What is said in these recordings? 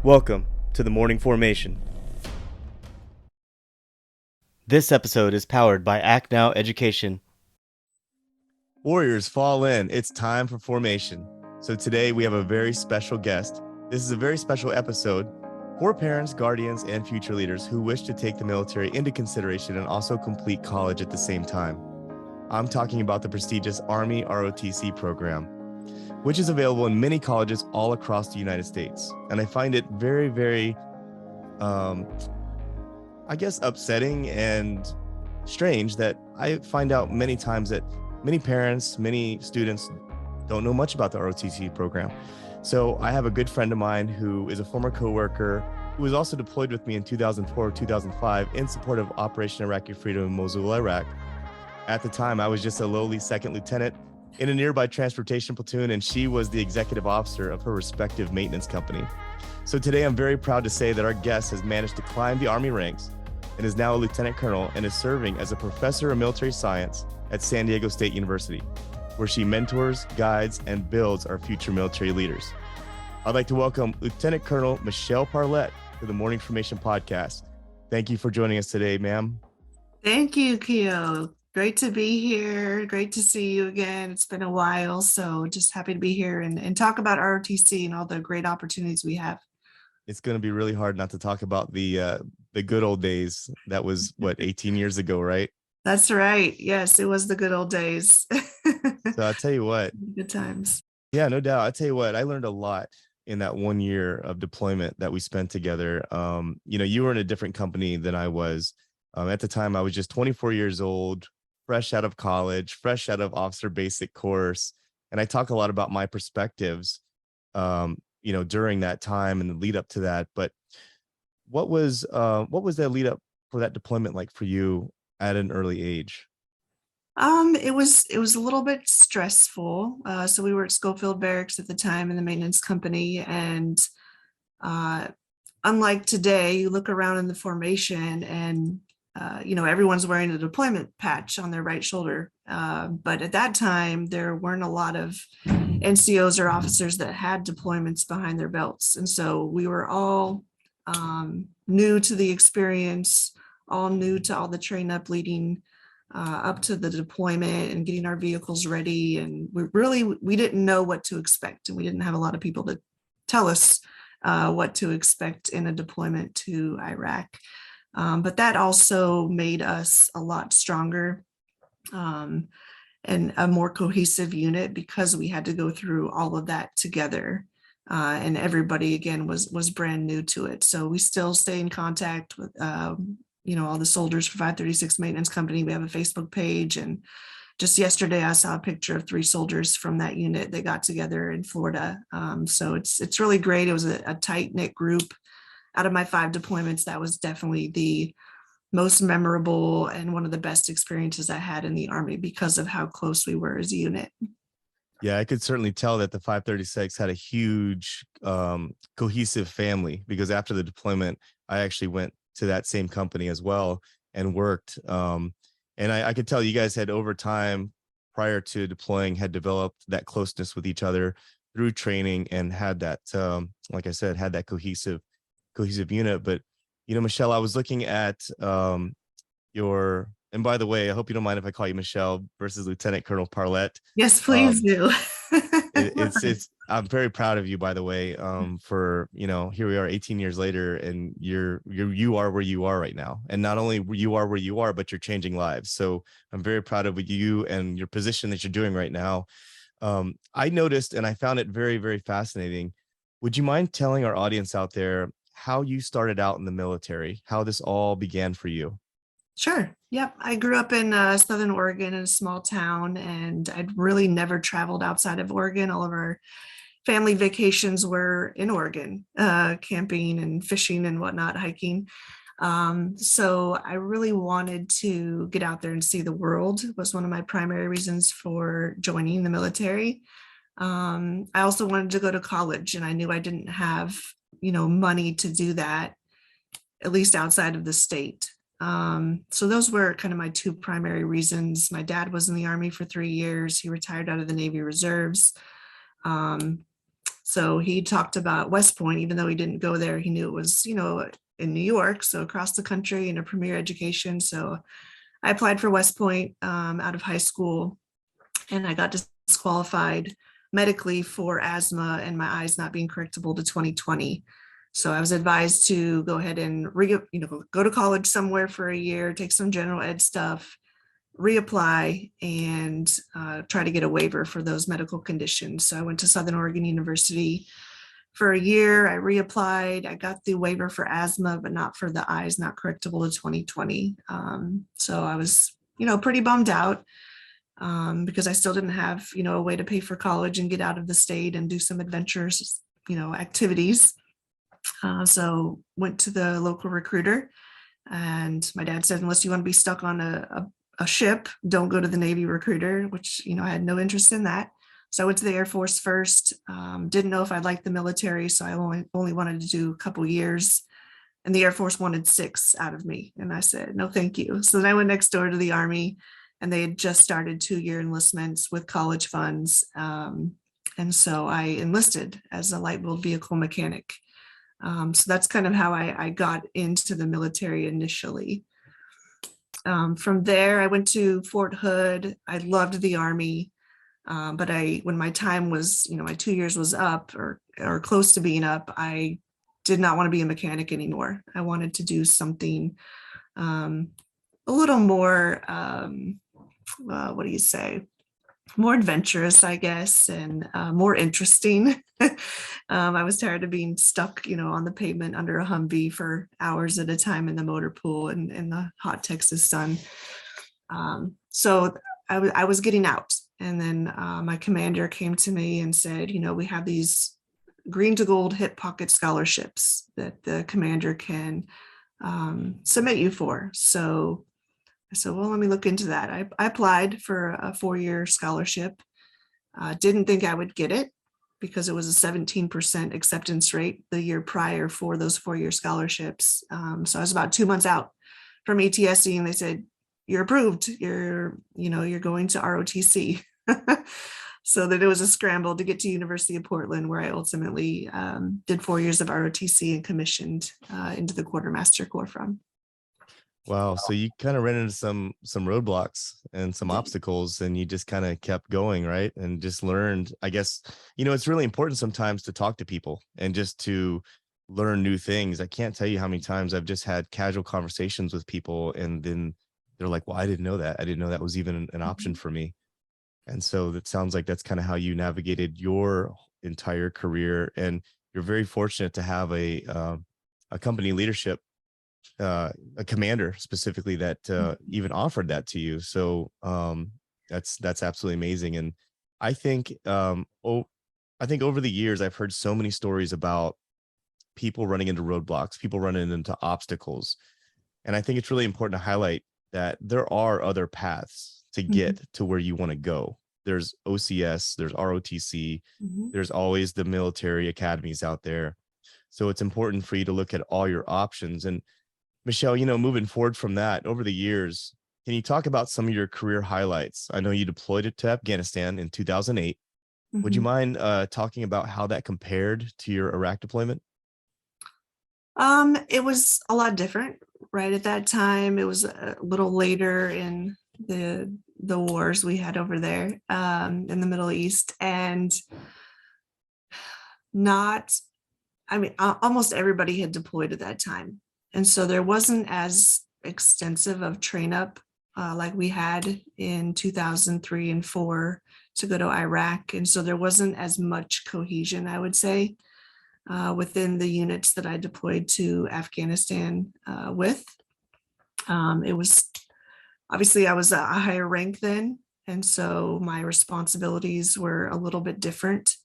Welcome to the Morning Formation. This episode is powered by Act Now Education. Warriors, fall in. It's time for formation. So today we have a very special guest. This is a very special episode for parents, guardians, and future leaders who wish to take the military into consideration and also complete college at the same time. I'm talking about the prestigious Army ROTC program, which is available in many colleges all across the United States. And I find it very, very, upsetting and strange that I find out many times that many parents, many students don't know much about the ROTC program. So I have a good friend of mine who is a former coworker who was also deployed with me in 2004, 2005 in support of Operation Iraqi Freedom in Mosul, Iraq. At the time, I was just a lowly second lieutenant in a nearby Transportation Platoon, and she was the executive officer of her respective maintenance company. So today, I'm very proud to say that our guest has managed to climb the Army ranks and is now a lieutenant colonel and is serving as a professor of military science at San Diego State University, where she mentors, guides, and builds our future military leaders. I'd like to welcome Lieutenant Colonel Michelle Parlette to the Morning Formation Podcast. Thank you for joining us today, ma'am. Thank you, Keo. Great to be here. Great to see you again. It's been a while, so just happy to be here and talk about ROTC and all the great opportunities we have. It's going to be really hard not to talk about the good old days. That was, 18 years ago, right? That's right. Yes, it was the good old days. So I'll tell you what. Good times. Yeah, no doubt. I'll tell you what, I learned a lot in that 1 year of deployment that we spent together. You were in a different company than I was. At the time, I was just 24 years old, fresh out of college, fresh out of officer basic course. And I talk a lot about my perspectives, during that time and the lead up to that. But what was that lead up for that deployment like for you at an early age? It was a little bit stressful. So we were at Schofield Barracks at the time in the maintenance company, and unlike today, you look around in the formation and everyone's wearing a deployment patch on their right shoulder. But at that time, there weren't a lot of NCOs or officers that had deployments behind their belts. And so we were all new to the experience, all new to all the train up leading up to the deployment and getting our vehicles ready. And we didn't know what to expect. And we didn't have a lot of people to tell us what to expect in a deployment to Iraq. But that also made us a lot stronger and a more cohesive unit because we had to go through all of that together. And everybody, again, was brand new to it. So we still stay in contact with, all the soldiers for 536 Maintenance Company. We have a Facebook page. And just yesterday, I saw a picture of 3 soldiers from that unit that got together in Florida. So it's really great. It was a tight-knit group. Out of my 5 deployments, that was definitely the most memorable and one of the best experiences I had in the Army because of how close we were as a unit. Yeah, I could certainly tell that the 536 had a huge cohesive family, because after the deployment, I actually went to that same company as well and worked. And I could tell you guys had over time prior to deploying had developed that closeness with each other through training and had that, like I said, had that cohesive unit. But, Michelle, I was looking at and by the way, I hope you don't mind if I call you Michelle versus Lieutenant Colonel Parlette. Yes, please do. I'm very proud of you, by the way, for, here we are 18 years later, and you are where you are right now. And not only you are where you are, but you're changing lives. So I'm very proud of you and your position that you're doing right now. I noticed, and I found it very, very fascinating. Would you mind telling our audience out there how you started out in the military, how this all began for you? Sure. Yep. I grew up in Southern Oregon in a small town, and I'd really never traveled outside of Oregon. All of our family vacations were in Oregon, camping and fishing and whatnot, hiking. So I really wanted to get out there and see the world. It was one of my primary reasons for joining the military. I also wanted to go to college, and I knew I didn't have, money to do that, at least outside of the state. So those were kind of my 2 primary reasons. My dad was in the Army for 3 years. He retired out of the Navy Reserves. So he talked about West Point, even though he didn't go there, he knew it was, in New York, so across the country and a premier education. So I applied for West Point out of high school, and I got disqualified medically for asthma and my eyes not being correctable to 2020. So I was advised to go ahead and go to college somewhere for a year, take some general ed stuff, reapply, and try to get a waiver for those medical conditions. So I went to Southern Oregon University for a year. I reapplied. I got the waiver for asthma, but not for the eyes not correctable to 2020. So I was, pretty bummed out because I still didn't have, a way to pay for college and get out of the state and do some adventures, activities. So went to the local recruiter, and my dad said, unless you want to be stuck on a ship, don't go to the Navy recruiter, which, I had no interest in that. So I went to the Air Force first. Didn't know if I'd like the military, so I only wanted to do a couple years. And the Air Force wanted 6 out of me. And I said, no, thank you. So then I went next door to the Army, and they had just started 2-year enlistments with college funds. And so I enlisted as a light wheeled vehicle mechanic. So that's kind of how I got into the military initially. From there, I went to Fort Hood. I loved the Army. But when my time was, my 2 years was up or close to being up, I did not want to be a mechanic anymore. I wanted to do something a little more, more adventurous, I guess, and more interesting. I was tired of being stuck, on the pavement under a Humvee for hours at a time in the motor pool and in the hot Texas sun. So I was getting out. And then my commander came to me and said, we have these green to gold hip pocket scholarships that the commander can submit you for. So I said, well, let me look into that. I applied for a 4-year scholarship. Didn't think I would get it because it was a 17% acceptance rate the year prior for those 4-year scholarships. So I was about 2 months out from ETSing, and they said, you're approved. You're going to ROTC. So that it was a scramble to get to University of Portland, where I ultimately did 4 years of ROTC and commissioned into the Quartermaster Corps from. Wow. So you kind of ran into some roadblocks and some obstacles, and you just kind of kept going, right? And just learned, I guess, it's really important sometimes to talk to people and just to learn new things. I can't tell you how many times I've just had casual conversations with people, and then they're like, well, I didn't know that. I didn't know that was even an option for me. And so that sounds like that's kind of how you navigated your entire career. And you're very fortunate to have a company leadership, a commander specifically that even offered that to you. So that's absolutely amazing. And I think over the years, I've heard so many stories about people running into roadblocks, people running into obstacles. And I think it's really important to highlight that there are other paths to get to where you want to go. There's OCS, there's ROTC, there's always the military academies out there. So it's important for you to look at all your options. And Michelle, moving forward from that, over the years, can you talk about some of your career highlights? I know you deployed it to Afghanistan in 2008. Would you mind talking about how that compared to your Iraq deployment? It was a lot different, right? At that time, it was a little later in the wars we had over there in the Middle East, and almost everybody had deployed at that time. And so there wasn't as extensive of train up like we had in 2003 and 4 to go to Iraq. And so there wasn't as much cohesion, I would say, within the units that I deployed to Afghanistan with. It was obviously I was a higher rank then, and so my responsibilities were a little bit different.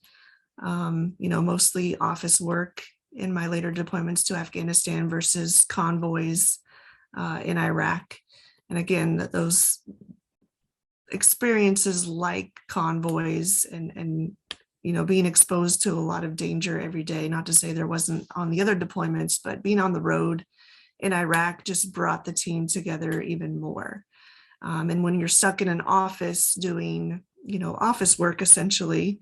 Mostly office work in my later deployments to Afghanistan versus convoys in Iraq. And again, those experiences like convoys and being exposed to a lot of danger every day, not to say there wasn't on the other deployments, but being on the road in Iraq just brought the team together even more. And when you're stuck in an office doing, office work essentially,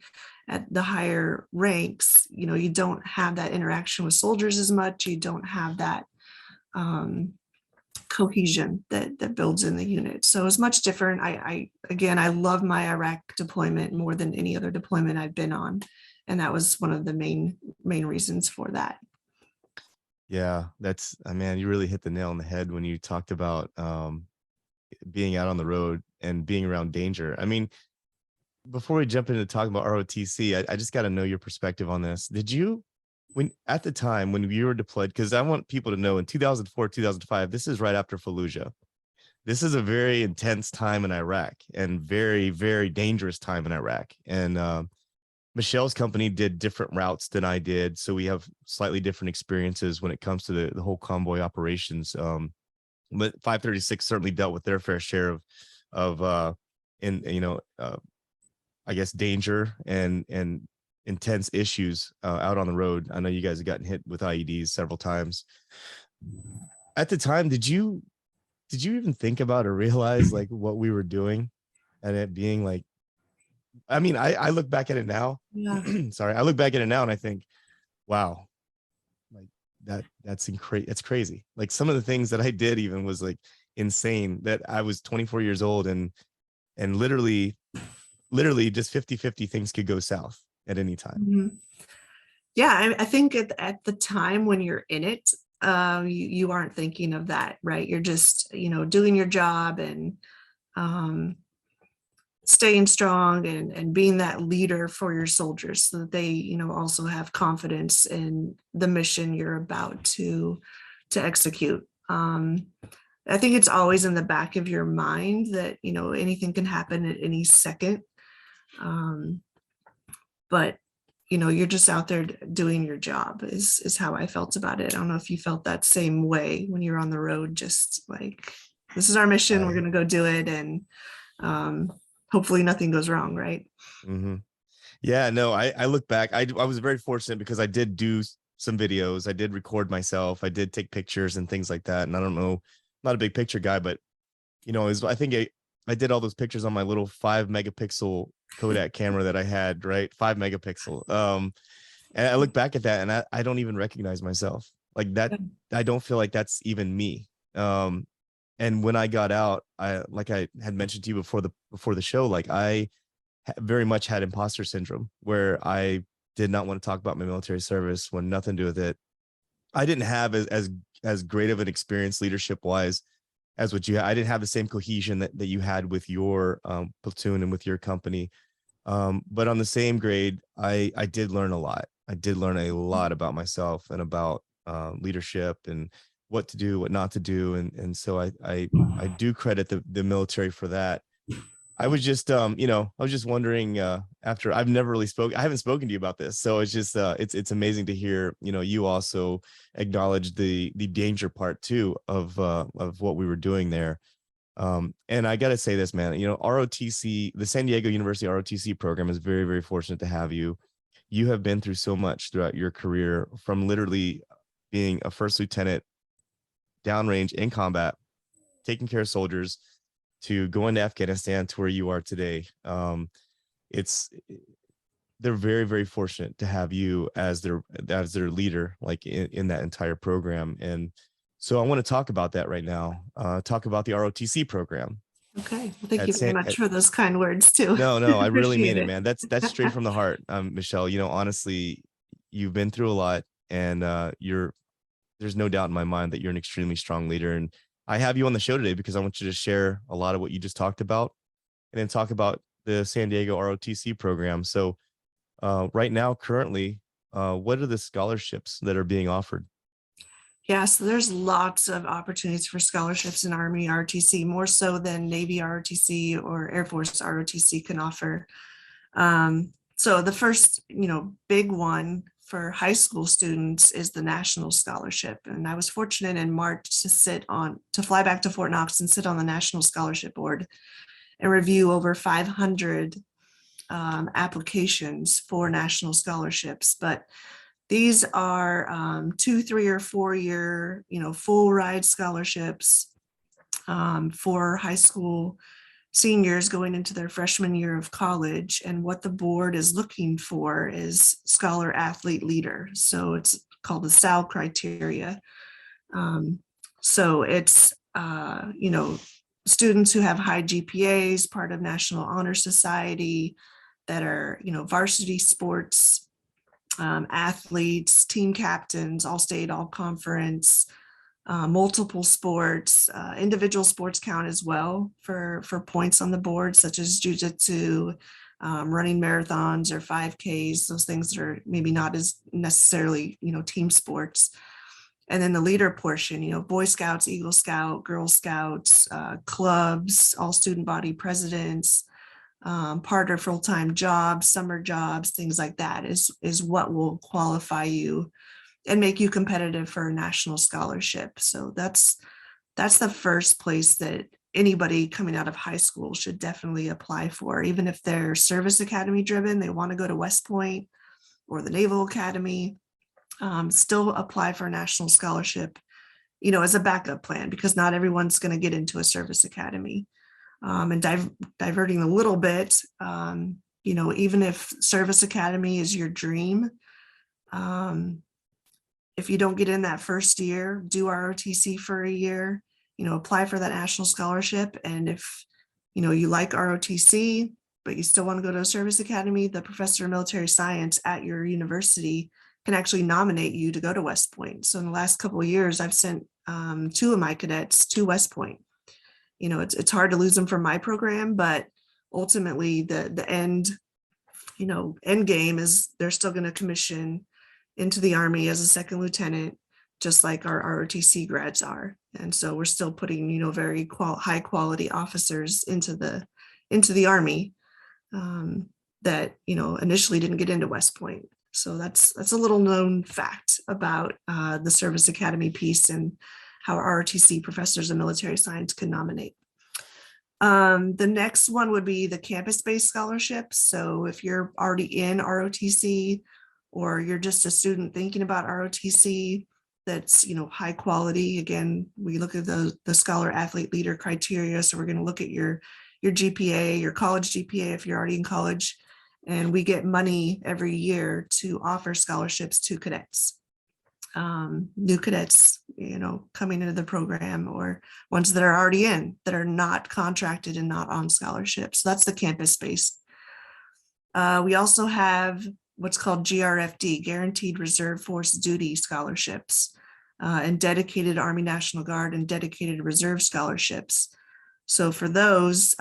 at the higher ranks, you don't have that interaction with soldiers as much. You don't have that cohesion that builds in the unit. So it's much different. Again, I love my Iraq deployment more than any other deployment I've been on. And that was one of the main reasons for that. Yeah, that's, man, you really hit the nail on the head when you talked about being out on the road and being around danger. I mean, before we jump into talking about ROTC, I just got to know your perspective on this. Did you, when at the time when you were deployed, because I want people to know in 2004, 2005, this is right after Fallujah. This is a very intense time in Iraq and very, very dangerous time in Iraq. And Michelle's company did different routes than I did. So we have slightly different experiences when it comes to the whole convoy operations. But 536 certainly dealt with their fair share of I guess danger and intense issues out on the road. I know you guys have gotten hit with IEDs several times. At the time, did you even think about or realize like what we were doing and it being like, I mean, I look back at it now. Yeah. Sorry, I look back at it now and I think, wow, like that's crazy. Like some of the things that I did even was like insane, that I was 24 years old and literally just 50-50 things could go south at any time. Mm-hmm. Yeah, I think at the time when you're in it, you aren't thinking of that, right? You're just, doing your job and staying strong and being that leader for your soldiers so that they, also have confidence in the mission you're about to execute. I think it's always in the back of your mind that, anything can happen at any second. But you're just out there doing your job is how I felt about it. I don't know if you felt that same way when you're on the road, just like, this is our mission, we're going to go do it. And hopefully nothing goes wrong. Right. Mm-hmm. Yeah, no, I look back, I was very fortunate because I did do some videos. I did record myself. I did take pictures and things like that. And I don't know, I'm not a big picture guy, but I think I did all those pictures on my little 5 megapixel Kodak camera that I had, right? 5 megapixel. And I look back at that and I don't even recognize myself like that. I don't feel like that's even me. And when I got out, like I had mentioned to you before the show, like I very much had imposter syndrome where I did not want to talk about my military service, when nothing to do with it. I didn't have as great of an experience leadership wise as what you had. I didn't have the same cohesion that you had with your platoon and with your company. But on the same grade, I did learn a lot. I did learn a lot about myself and about leadership and what to do, what not to do. And so I do credit the military for that. I was just, I was just wondering after I haven't spoken to you about this. So it's just, it's amazing to hear, you also acknowledge the danger part too of what we were doing there. And I got to say this, man, ROTC, the San Diego University ROTC program is very, very fortunate to have you. You have been through so much throughout your career, from literally being a first lieutenant downrange in combat, taking care of soldiers, to going to Afghanistan to where you are today. They're very, very fortunate to have you as their leader, like in that entire program. And so I want to talk about that right now. Talk about the ROTC program. Okay. Well, thank you very much for those kind words too. No, I really mean it, man. That's straight from the heart. Michelle, honestly, you've been through a lot, and there's no doubt in my mind that you're an extremely strong leader. And I have you on the show today because I want you to share a lot of what you just talked about and then talk about the San Diego ROTC program. So right now, currently, what are the scholarships that are being offered? Yeah, so there's lots of opportunities for scholarships in Army ROTC, more so than Navy ROTC or Air Force ROTC can offer. So the first, big one for high school students is the National Scholarship. And I was fortunate in March to fly back to Fort Knox and sit on the National Scholarship Board and review over 500 applications for national scholarships. But these are 2, 3, or 4 year, full ride scholarships for high school seniors going into their freshman year of college. And what the board is looking for is scholar athlete leader. So it's called the SAL criteria. So it's, students who have high GPAs, part of National Honor Society, that are, varsity sports athletes, team captains, all state, all conference, multiple sports, individual sports count as well for points on the board, such as jujitsu, running marathons or 5Ks, those things that are maybe not as necessarily, team sports. And then the leader portion, Boy Scouts, Eagle Scout, Girl Scouts, clubs, all student body presidents, part or full-time jobs, summer jobs, things like that is what will qualify you and make you competitive for a national scholarship. So that's the first place that anybody coming out of high school should definitely apply for. Even if they're service academy driven, they want to go to West Point or the Naval Academy, still apply for a national scholarship, as a backup plan, because not everyone's going to get into a service academy. And diverting a little bit, even if service academy is your dream, if you don't get in that first year, do ROTC for a year, apply for that national scholarship. And if, you like ROTC, but you still want to go to a service academy, the professor of military science at your university can actually nominate you to go to West Point. So in the last couple of years, I've sent 2 of my cadets to West Point. It's hard to lose them from my program, but ultimately the end game is they're still going to commission into the Army as a second lieutenant, just like our ROTC grads are. And so we're still putting, very high quality officers into the Army that, initially didn't get into West Point. So that's a little known fact about the service academy piece and how ROTC professors of military science can nominate. The next one would be the campus-based scholarships. So if you're already in ROTC, or you're just a student thinking about ROTC, that's, high quality. Again, we look at the scholar athlete leader criteria. So we're going to look at your GPA, your college GPA, if you're already in college, and we get money every year to offer scholarships to cadets. New cadets, coming into the program, or ones that are already in, that are not contracted and not on scholarships. So that's the campus-based. We also have what's called GRFD, Guaranteed Reserve Force Duty scholarships, and dedicated Army National Guard and dedicated reserve scholarships. So for those,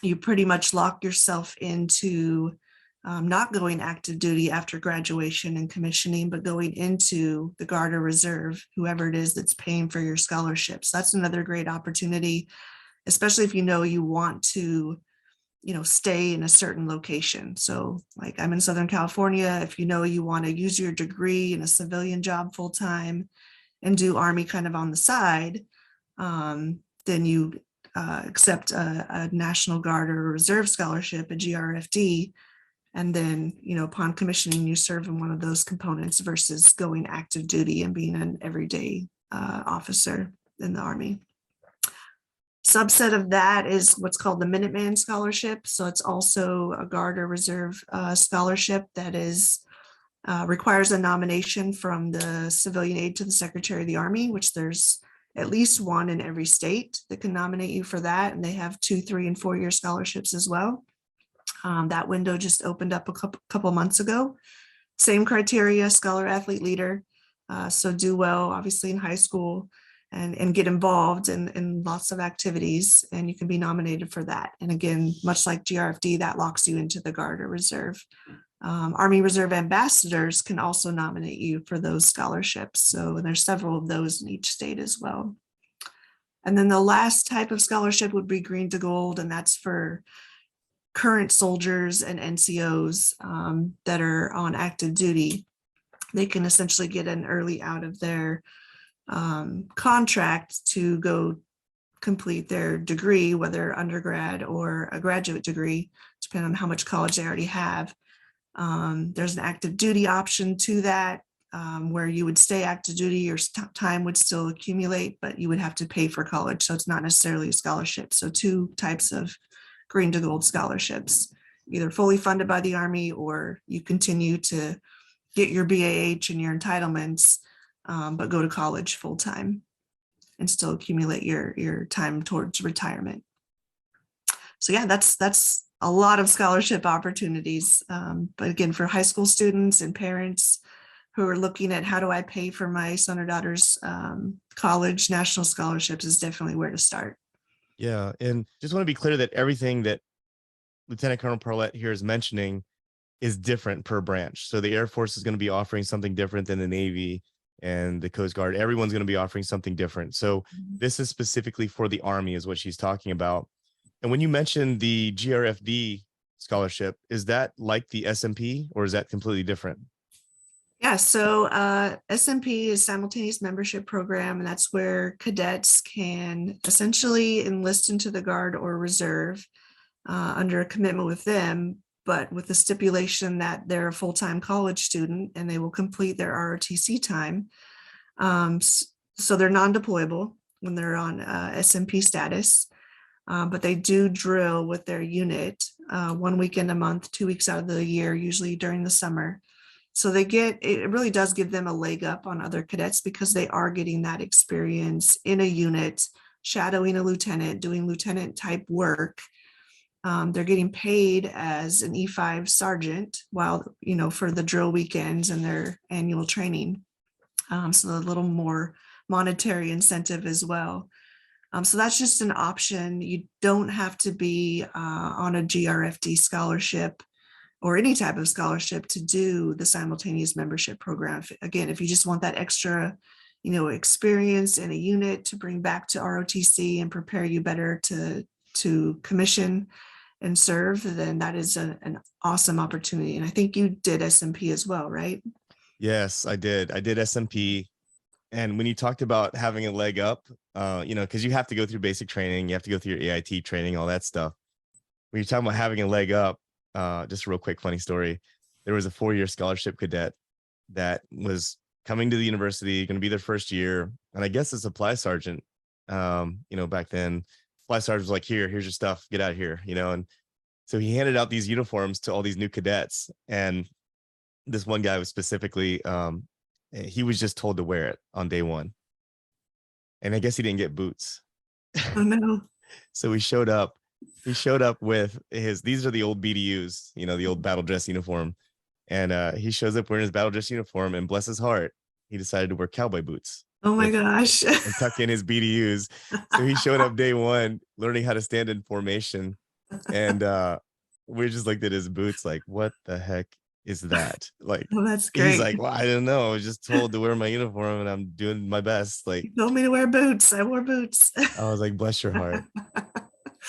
you pretty much lock yourself into not going active duty after graduation and commissioning, but going into the Guard or Reserve, whoever it is that's paying for your scholarships. That's another great opportunity, especially if you want to, stay in a certain location. So like I'm in Southern California, if you want to use your degree in a civilian job full-time and do Army kind of on the side, then you accept a National Guard or a Reserve scholarship, a GRFD, and then, upon commissioning, you serve in one of those components versus going active duty and being an everyday officer in the Army. Subset of that is what's called the Minuteman Scholarship. So it's also a Guard or Reserve scholarship that requires a nomination from the civilian aide to the Secretary of the Army, which there's at least one in every state that can nominate you for that. And they have 2, 3, and 4-year scholarships as well. That window just opened up a couple months ago. Same criteria, scholar athlete leader. So do well, obviously, in high school and get involved in lots of activities, and you can be nominated for that. And again, much like GRFD, that locks you into the Guard or Reserve. Army Reserve ambassadors can also nominate you for those scholarships. So there's several of those in each state as well. And then the last type of scholarship would be Green to Gold, and that's for current soldiers and NCOs that are on active duty. They can essentially get an early out of their contract to go complete their degree, whether undergrad or a graduate degree, depending on how much college they already have. There's an active duty option to that. where you would stay active duty, your time would still accumulate, but you would have to pay for college. So it's not necessarily a scholarship. So two types of green to gold scholarships, either fully funded by the Army, or you continue to get your BAH and your entitlements, but go to college full time and still accumulate your time towards retirement. So yeah, that's a lot of scholarship opportunities. But again, for high school students and parents who are looking at how do I pay for my son or daughter's college, national scholarships is definitely where to start. Yeah. And just want to be clear that everything that Lieutenant Colonel Parlette here is mentioning is different per branch. So the Air Force is going to be offering something different than the Navy and the Coast Guard. Everyone's going to be offering something different. So this is specifically for the Army is what she's talking about. And when you mentioned the GRFD scholarship, is that like the SMP or is that completely different? Yeah, so SMP is simultaneous membership program, and that's where cadets can essentially enlist into the Guard or Reserve under a commitment with them, but with the stipulation that they're a full-time college student and they will complete their ROTC time. So they're non-deployable when they're on SMP status, but they do drill with their unit 1 weekend a month, 2 weeks out of the year, usually during the summer. So it really does give them a leg up on other cadets because they are getting that experience in a unit, shadowing a lieutenant, doing lieutenant type work. They're getting paid as an E5 sergeant while, for the drill weekends and their annual training. So a little more monetary incentive as well. So that's just an option. You don't have to be on a GRFD scholarship or any type of scholarship to do the simultaneous membership program. Again, if you just want that extra, experience in a unit to bring back to ROTC and prepare you better to commission and serve, then that is an awesome opportunity. And I think you did SMP as well, right? Yes, I did. I did SMP. And when you talked about having a leg up, because you have to go through basic training, you have to go through your AIT training, all that stuff. When you're talking about having a leg up, just a real quick funny story. There was a 4-year scholarship cadet that was coming to the university, going to be their first year. And I guess the supply sergeant, back then, supply sergeant was like, here's your stuff, get out of here, and so he handed out these uniforms to all these new cadets. And this one guy was specifically, he was just told to wear it on day one. And I guess he didn't get boots. Oh no. So he showed up with these are the old BDUs, the old battle dress uniform. And he shows up wearing his battle dress uniform, and bless his heart, he decided to wear cowboy boots. Oh my gosh. And tuck in his BDUs. So he showed up day one, learning how to stand in formation. And we just looked at his boots like, what the heck is that? Like, well, that's great. He's like, well, I don't know. I was just told to wear my uniform and I'm doing my best. Like, you told me to wear boots. I wore boots. I was like, bless your heart.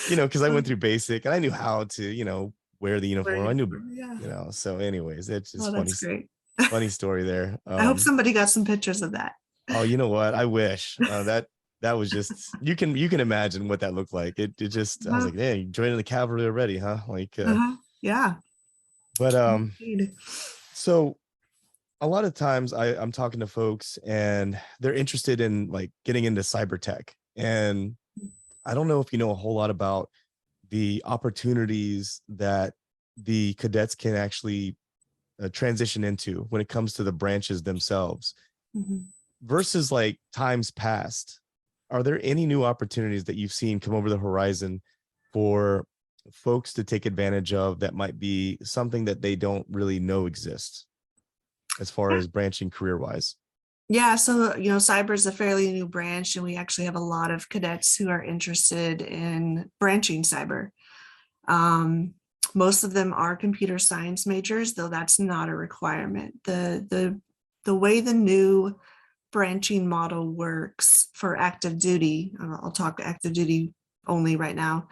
Because I went through basic and I knew how to, wear the uniform. I knew, so anyways, it's just funny. Great. Funny story there. I hope somebody got some pictures of that. Oh, you know what? I wish that was just, you can imagine what that looked like. It just, I was like, hey, joining the cavalry already, huh? Like, yeah. But, so a lot of times I'm talking to folks and they're interested in like getting into cyber tech. And I don't know if you know a whole lot about the opportunities that the cadets can actually transition into when it comes to the branches themselves versus like times past. Are there any new opportunities that you've seen come over the horizon for folks to take advantage of that might be something that they don't really know exists as far as branching career-wise? Yeah, so, cyber is a fairly new branch, and we actually have a lot of cadets who are interested in branching cyber. Most of them are computer science majors, though that's not a requirement. The way the new branching model works for active duty, I'll talk active duty only right now,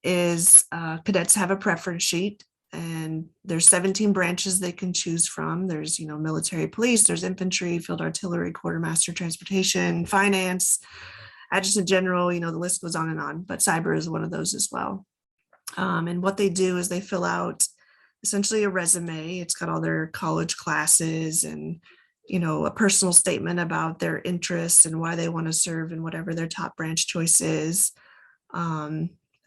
is cadets have a preference sheet. And there's 17 branches they can choose from. There's, military police, there's infantry, field artillery, quartermaster, transportation, finance, adjutant general, the list goes on and on, but cyber is one of those as well. And what they do is they fill out essentially a resume. It's got all their college classes and, a personal statement about their interests and why they want to serve in whatever their top branch choice is.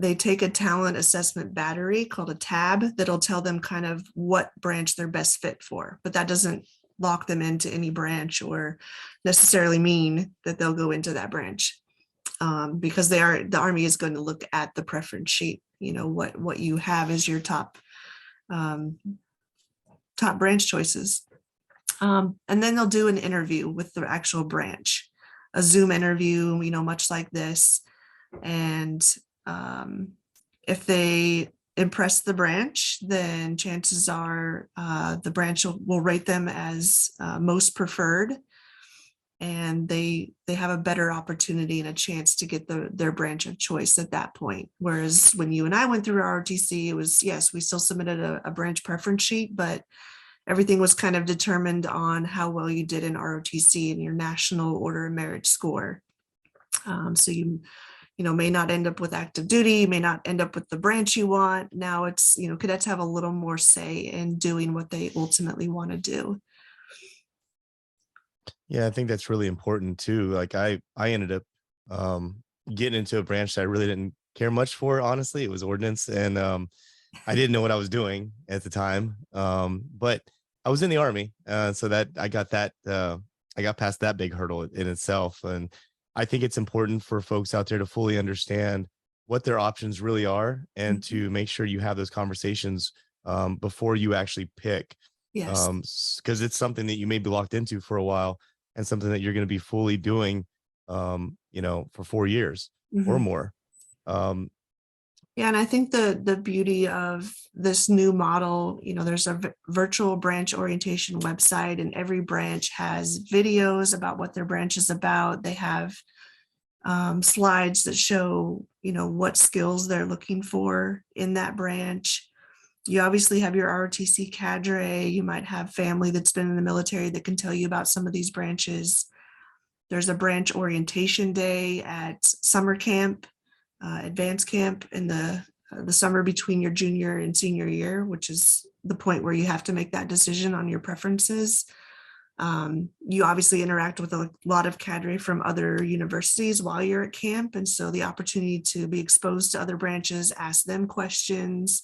They take a talent assessment battery called a tab that'll tell them kind of what branch they're best fit for, but that doesn't lock them into any branch or necessarily mean that they'll go into that branch, because the Army is going to look at the preference sheet, what you have as your top branch choices. And then they'll do an interview with the actual branch, a Zoom interview, much like this. And if they impress the branch, then chances are the branch will rate them as most preferred, and they have a better opportunity and a chance to get their branch of choice at that point. Whereas when you and I went through our ROTC, it was, yes, we still submitted a branch preference sheet, but everything was kind of determined on how well you did in ROTC and your national order of merit score. So you may not end up with active duty, may not end up with the branch you want. Now it's, cadets have a little more say in doing what they ultimately want to do. Yeah, I think that's really important too. Like I ended up getting into a branch that I really didn't care much for. Honestly, it was ordnance, and I didn't know what I was doing at the time. But I was in the Army, so that I got past that big hurdle in itself. And I think it's important for folks out there to fully understand what their options really are, and to make sure you have those conversations before you actually pick. Yes. Because it's something that you may be locked into for a while, and something that you're going to be fully doing, for 4 years or more. Yeah, and I think the beauty of this new model, there's a virtual branch orientation website, and every branch has videos about what their branch is about. They have slides that show, what skills they're looking for in that branch. You obviously have your ROTC cadre. You might have family that's been in the military that can tell you about some of these branches. There's a branch orientation day at summer camp, advanced camp in the summer between your junior and senior year, which is the point where you have to make that decision on your preferences. You obviously interact with a lot of cadre from other universities while you're at camp. And so the opportunity to be exposed to other branches, ask them questions.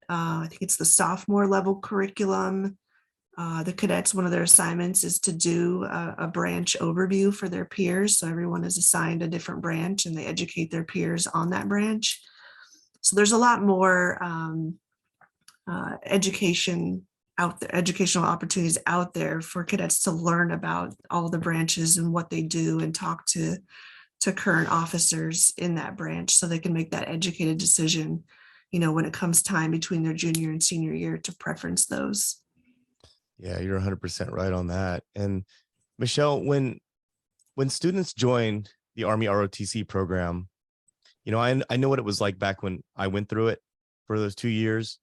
I think it's the sophomore level curriculum. The cadets, one of their assignments is to do a branch overview for their peers. So everyone is assigned a different branch and they educate their peers on that branch. So there's a lot more educational opportunities out there for cadets to learn about all the branches and what they do, and talk to current officers in that branch so they can make that educated decision, when it comes time between their junior and senior year to preference those. Yeah, you're 100% right on that. And Michelle, when students join the Army ROTC program, I know what it was like back when I went through it for those 2 years.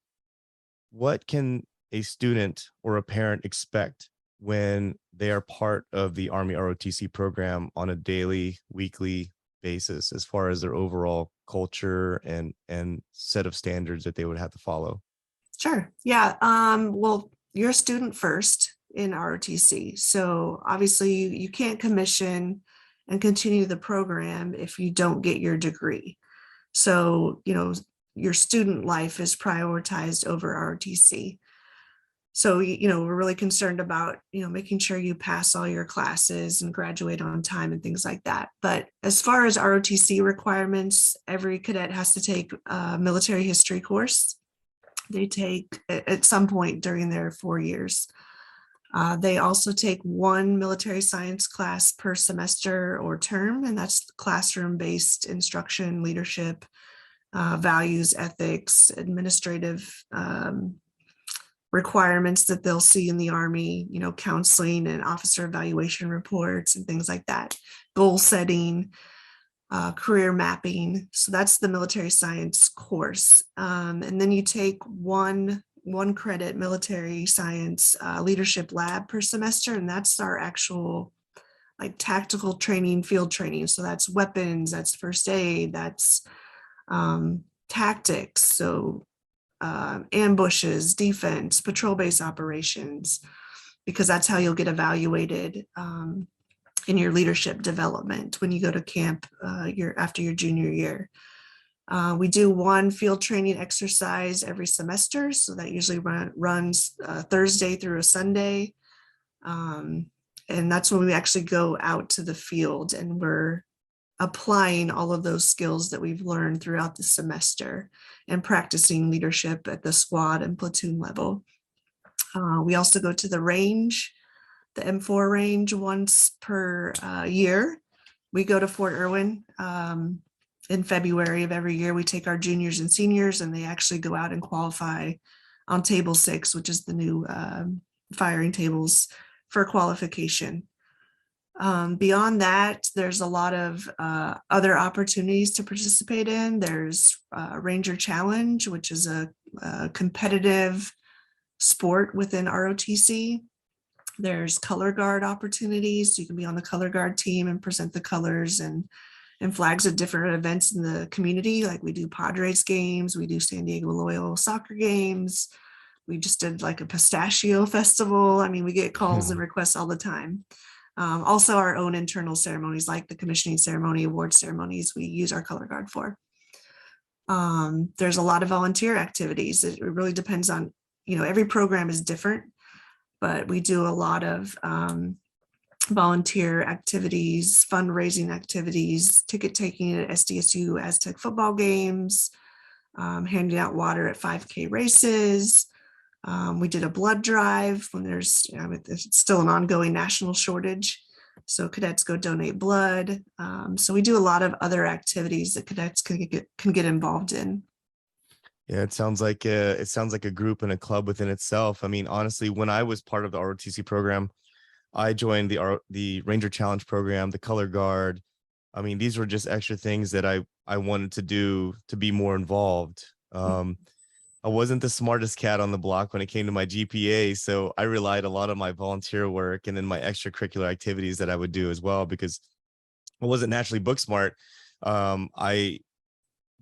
What can a student or a parent expect when they are part of the Army ROTC program on a daily, weekly basis, as far as their overall culture and set of standards that they would have to follow? Sure. Yeah. Well, you're a student first in ROTC. So obviously you can't commission and continue the program if you don't get your degree. So, your student life is prioritized over ROTC. So, we're really concerned about, making sure you pass all your classes and graduate on time and things like that. But as far as ROTC requirements, every cadet has to take a military history course. They take at some point during their 4 years. They also take one military science class per semester or term, and that's classroom-based instruction, leadership, values, ethics, administrative requirements that they'll see in the Army, counseling and officer evaluation reports and things like that, goal setting, career mapping. So that's the military science course. And then you take one credit military science leadership lab per semester, and that's our actual tactical training, field training. So that's weapons, that's first aid, that's tactics. So ambushes, defense, patrol base operations. because that's how you'll get evaluated in your leadership development when you go to camp after your junior year. We do one field training exercise every semester, so that usually runs Thursday through a Sunday. And that's when we actually go out to the field and we're applying all of those skills that we've learned throughout the semester and practicing leadership at the squad and platoon level. We also go to the range, the M4 range, once per year. We go to Fort Irwin in February of every year. We take our juniors and seniors and they actually go out and qualify on table 6, which is the new firing tables for qualification. Beyond that, there's a lot of other opportunities to participate in. There's Ranger Challenge, which is a competitive sport within ROTC. There's color guard opportunities. You can be on the color guard team and present the colors and flags at different events in the community. Like we do Padres games, we do San Diego Loyal soccer games. We just did like a pistachio festival. I mean, we get calls and requests all the time. Also our own internal ceremonies like the commissioning ceremony, award ceremonies, we use our color guard for. There's a lot of volunteer activities. It really depends on, every program is different, but we do a lot of volunteer activities, fundraising activities, ticket taking at SDSU Aztec football games, handing out water at 5K races. We did a blood drive when there's still an ongoing national shortage. So cadets go donate blood. So we do a lot of other activities that cadets can get involved in. Yeah, it sounds like a group and a club within itself. I mean, honestly, when I was part of the ROTC program, I joined the Ranger Challenge program, the color guard. I mean, these were just extra things that I wanted to do to be more involved. I wasn't the smartest cat on the block when it came to my GPA, so I relied a lot on my volunteer work and then my extracurricular activities that I would do as well, because I wasn't naturally book smart. I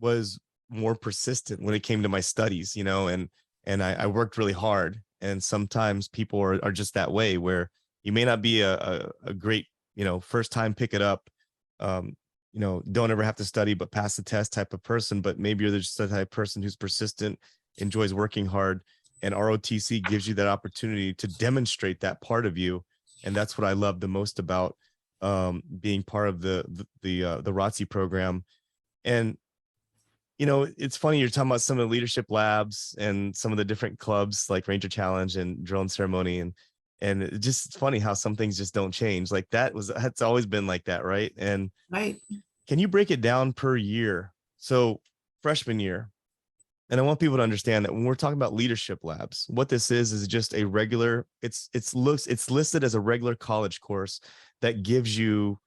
was more persistent when it came to my studies, and I worked really hard. And sometimes people are just that way, where you may not be a great, first time pick it up, don't ever have to study but pass the test type of person, but maybe you're just the type of person who's persistent, enjoys working hard, and ROTC gives you that opportunity to demonstrate that part of you. And that's what I love the most about being part of the ROTC program. And it's funny you're talking about some of the leadership labs and some of the different clubs like Ranger Challenge and Drill and Ceremony, and it's just funny how some things just don't change. Like that's always been like that, right? And right. Can you break it down per year? So freshman year, and I want people to understand that when we're talking about leadership labs, what this is just a regular, it's listed as a regular college course that gives you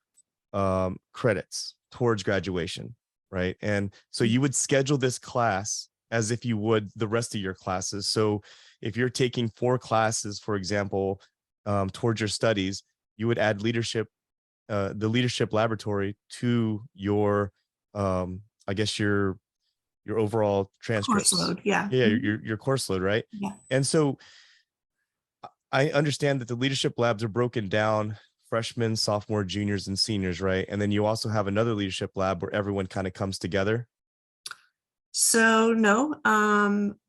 credits towards graduation, right? And so you would schedule this class as if you would the rest of your classes. So if you're taking 4 classes, for example, towards your studies, you would add leadership, the leadership laboratory to your, I guess your overall transcripts. Course load, yeah. Yeah, your course load, right? Yeah. And so I understand that the leadership labs are broken down freshmen, sophomore, juniors, and seniors, right? And then you also have another leadership lab where everyone kind of comes together. So no,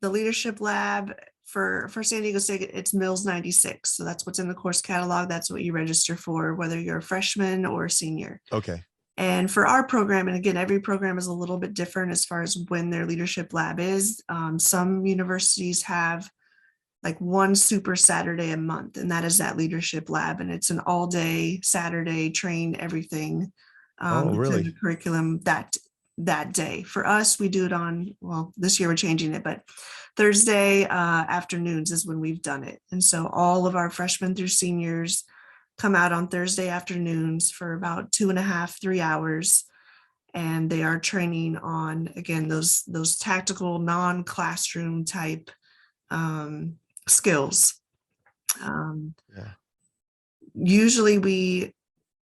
the leadership lab for San Diego State, it's Mills 96. So that's what's in the course catalog. That's what you register for, whether you're a freshman or a senior. Okay. And for our program, and again, every program is a little bit different as far as when their leadership lab is. Some universities have like one super Saturday a month, and that is that leadership lab. And it's an all day Saturday, train everything. Really? The curriculum that day. For us, we do it on, well, this year we're changing it, but Thursday afternoons is when we've done it. And so all of our freshmen through seniors come out on Thursday afternoons for about 2.5, 3 hours. And they are training on, again, those tactical non-classroom type skills. Usually we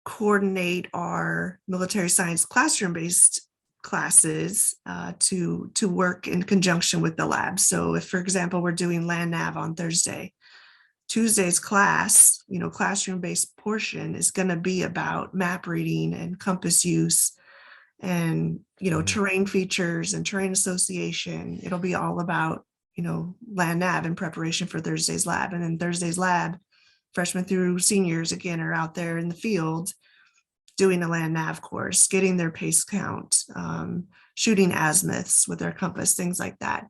coordinate our military science classroom-based classes to work in conjunction with the lab. So if, for example, we're doing land nav on Thursday, Tuesday's class, classroom-based portion is going to be about map reading and compass use and, terrain features and terrain association. It'll be all about, land nav in preparation for Thursday's lab. And then Thursday's lab, freshmen through seniors, again, are out there in the field doing a land nav course, getting their pace count, shooting azimuths with their compass, things like that.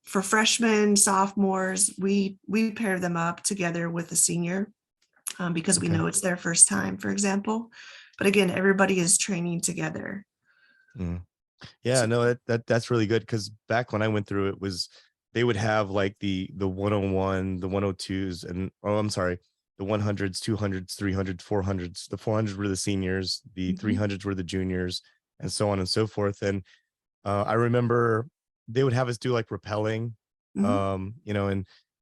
For freshmen, sophomores, we pair them up together with a senior because we know it's their first time, for example. But again, everybody is training together. Yeah, no, that's really good, because back when I went through it, they would have like the 101, the 102s, and the 100s, 200s, 300s, 400s. The 400s were the seniors, the 300s were the juniors, and so on and so forth. And I remember they would have us do like rappelling, and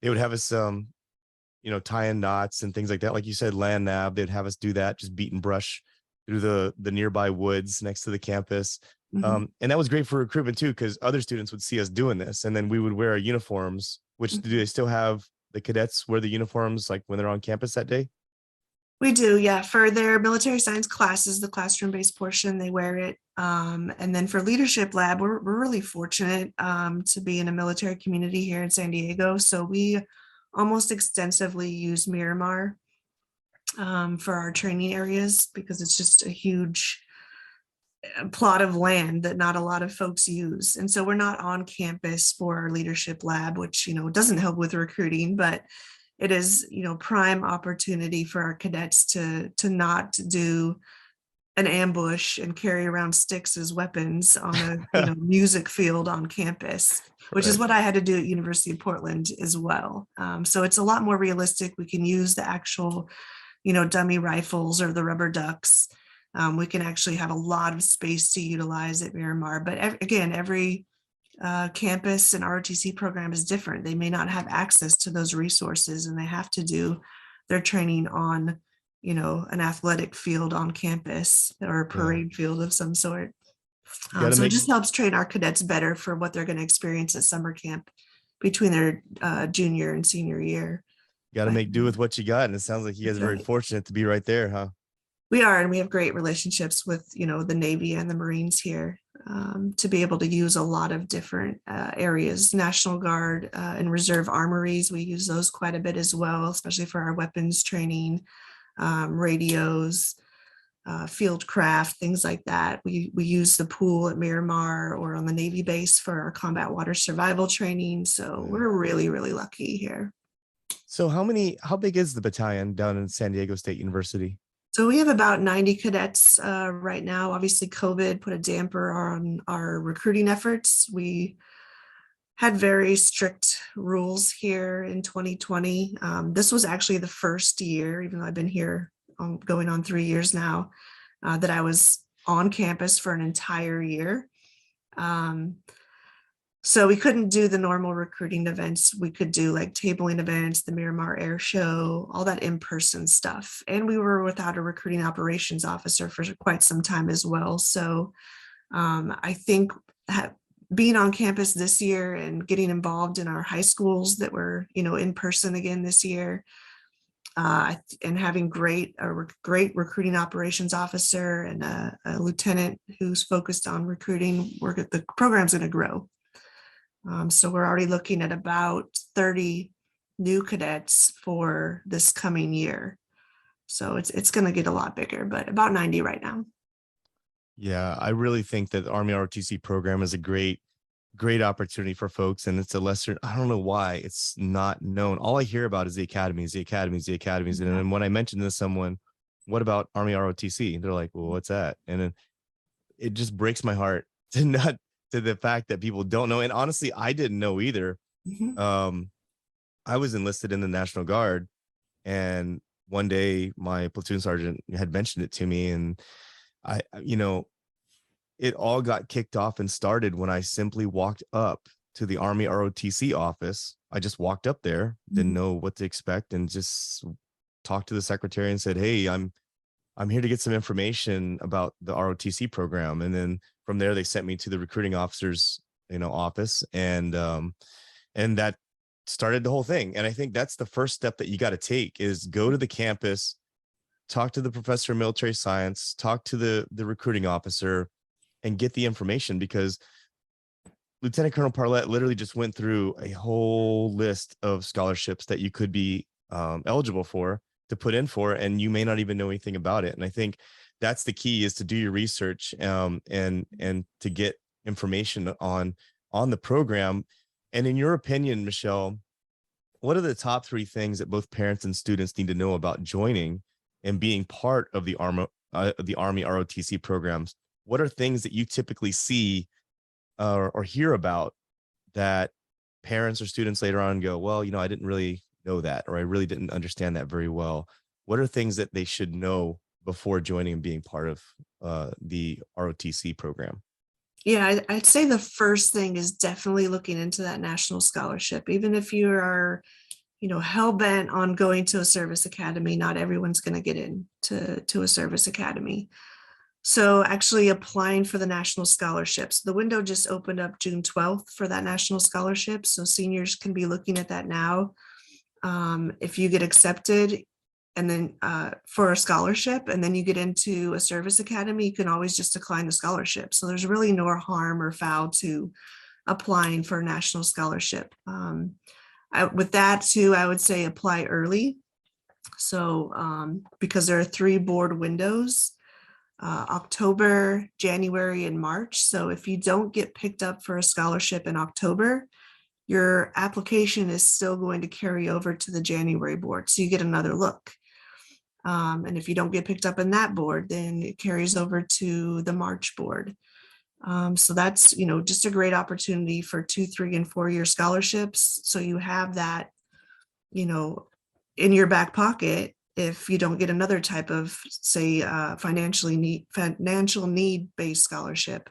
they would have us tie in knots and things like that. Like you said, land nav, they'd have us do that, just beat and brush through the nearby woods next to the campus. And that was great for recruitment too, because other students would see us doing this, and then we would wear our uniforms. Which do they still have the cadets wear the uniforms like when they're on campus that day? We do, yeah. For their military science classes, the classroom-based portion, they wear it. And then for leadership lab, we're really fortunate to be in a military community here in San Diego. So we almost extensively use Miramar for our training areas, because it's just a huge plot of land that not a lot of folks use. And so we're not on campus for our leadership lab, which, doesn't help with recruiting, but it is, prime opportunity for our cadets to not do an ambush and carry around sticks as weapons on a music field on campus, which is what I had to do at University of Portland as well. So it's a lot more realistic. We can use the actual, dummy rifles or the rubber ducks. We can actually have a lot of space to utilize at Miramar. But again, every campus and ROTC program is different. They may not have access to those resources, and they have to do their training on, an athletic field on campus or a parade field of some sort. So it just helps train our cadets better for what they're going to experience at summer camp between their junior and senior year. You got to make do with what you got. And it sounds like you guys are very fortunate to be right there, huh? We are, and we have great relationships with, the Navy and the Marines here to be able to use a lot of different areas. National Guard and Reserve armories, we use those quite a bit as well, especially for our weapons training, radios, field craft, things like that. We use the pool at Miramar or on the Navy base for our combat water survival training. So we're really, really lucky here. So how big is the battalion down in San Diego State University? So we have about 90 cadets right now. Obviously, COVID put a damper on our recruiting efforts. We had very strict rules here in 2020. This was actually the first year, even though I've been here going on 3 years now, that I was on campus for an entire year. So we couldn't do the normal recruiting events. We could do like tabling events, the Miramar Air Show, all that in-person stuff. And we were without a recruiting operations officer for quite some time as well. So I think being on campus this year and getting involved in our high schools that were, in person again this year, and having a great recruiting operations officer and a lieutenant who's focused on recruiting, the program's going to grow. So we're already looking at about 30 new cadets for this coming year. So it's going to get a lot bigger, but about 90 right now. Yeah, I really think that the Army ROTC program is a great opportunity for folks. And it's I don't know why it's not known. All I hear about is the academies. And then when I mention to someone, what about Army ROTC? They're like, well, what's that? And then it just breaks my heart to the fact that people don't know. And honestly, I didn't know either. I was enlisted in the National Guard, and one day my platoon sergeant had mentioned it to me, and it all got kicked off and started when I simply walked up to the Army ROTC office. I just walked up there, didn't know what to expect, and just talked to the secretary and said, hey, I'm here to get some information about the ROTC program. And then from there, they sent me to the recruiting officer's, office. And that started the whole thing. And I think that's the first step that you got to take, is go to the campus, talk to the professor of military science, talk to the recruiting officer, and get the information, because Lieutenant Colonel Parlette literally just went through a whole list of scholarships that you could be eligible for, to put in for, and you may not even know anything about it. And I think that's the key, is to do your research and to get information on the program. And in your opinion, Michelle, what are the top 3 things that both parents and students need to know about joining and being part of the Army ROTC programs? What are things that you typically see or hear about that parents or students later on go, well, I didn't really know that, or I really didn't understand that very well? What are things that they should know before joining and being part of the ROTC program? Yeah, I'd say the first thing is definitely looking into that national scholarship. Even if you are, hell bent on going to a service academy, not everyone's going to get into a service academy. So actually applying for the national scholarships, the window just opened up June 12th for that national scholarship. So seniors can be looking at that now. If you get accepted and then for a scholarship, and then you get into a service academy, you can always just decline the scholarship. So there's really no harm or foul to applying for a national scholarship. With that too, I would say apply early. So because there are 3 board windows, October, January, and March. So if you don't get picked up for a scholarship in October, your application is still going to carry over to the January board. So you get another look. And if you don't get picked up in that board, then it carries over to the March board. So that's, just a great opportunity for 2, 3, and 4-year scholarships. So you have that, in your back pocket if you don't get another type of, say, financial need-based scholarship,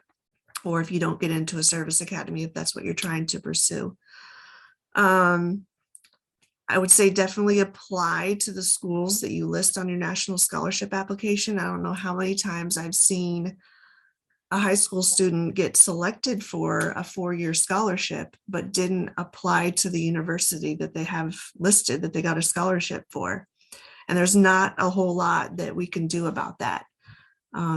or if you don't get into a service academy, if that's what you're trying to pursue. I would say definitely apply to the schools that you list on your national scholarship application. I don't know how many times I've seen a high school student get selected for a 4-year scholarship, but didn't apply to the university that they have listed that they got a scholarship for. And there's not a whole lot that we can do about that.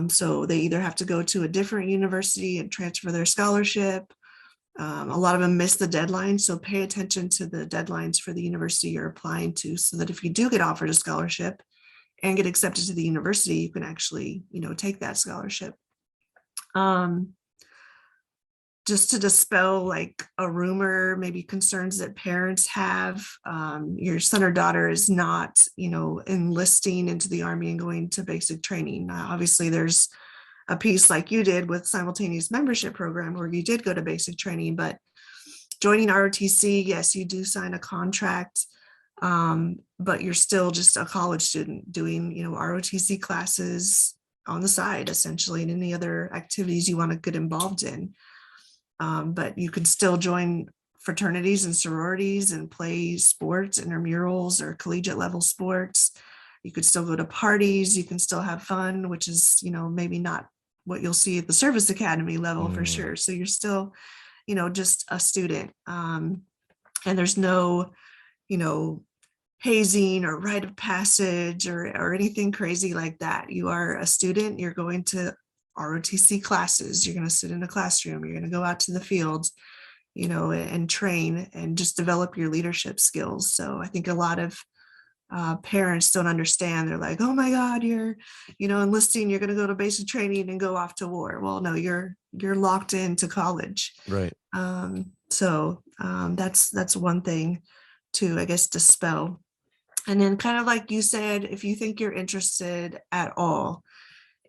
So they either have to go to a different university and transfer their scholarship. A lot of them miss the deadline. So pay attention to the deadlines for the university you're applying to, so that if you do get offered a scholarship and get accepted to the university, you can actually, take that scholarship. Just to dispel like a rumor, maybe concerns that parents have, your son or daughter is not, enlisting into the Army and going to basic training. Obviously, there's a piece like you did with simultaneous membership program where you did go to basic training, but joining ROTC, yes, you do sign a contract, but you're still just a college student doing, ROTC classes on the side, essentially, and any other activities you want to get involved in. But you can still join fraternities and sororities and play sports, intramurals, or collegiate level sports. You could still go to parties. You can still have fun, which is, maybe not what you'll see at the service academy level for sure. So you're still, just a student. And there's no, hazing or rite of passage or anything crazy like that. You are a student. You're going to ROTC classes. You're going to sit in a classroom. You're going to go out to the fields, and train and just develop your leadership skills. So I think a lot of parents don't understand. They're like, oh my God, you're, enlisting, you're going to go to basic training and go off to war. Well, no, you're locked into college. Right. So that's one thing to, I guess, dispel. And then kind of like you said, if you think you're interested at all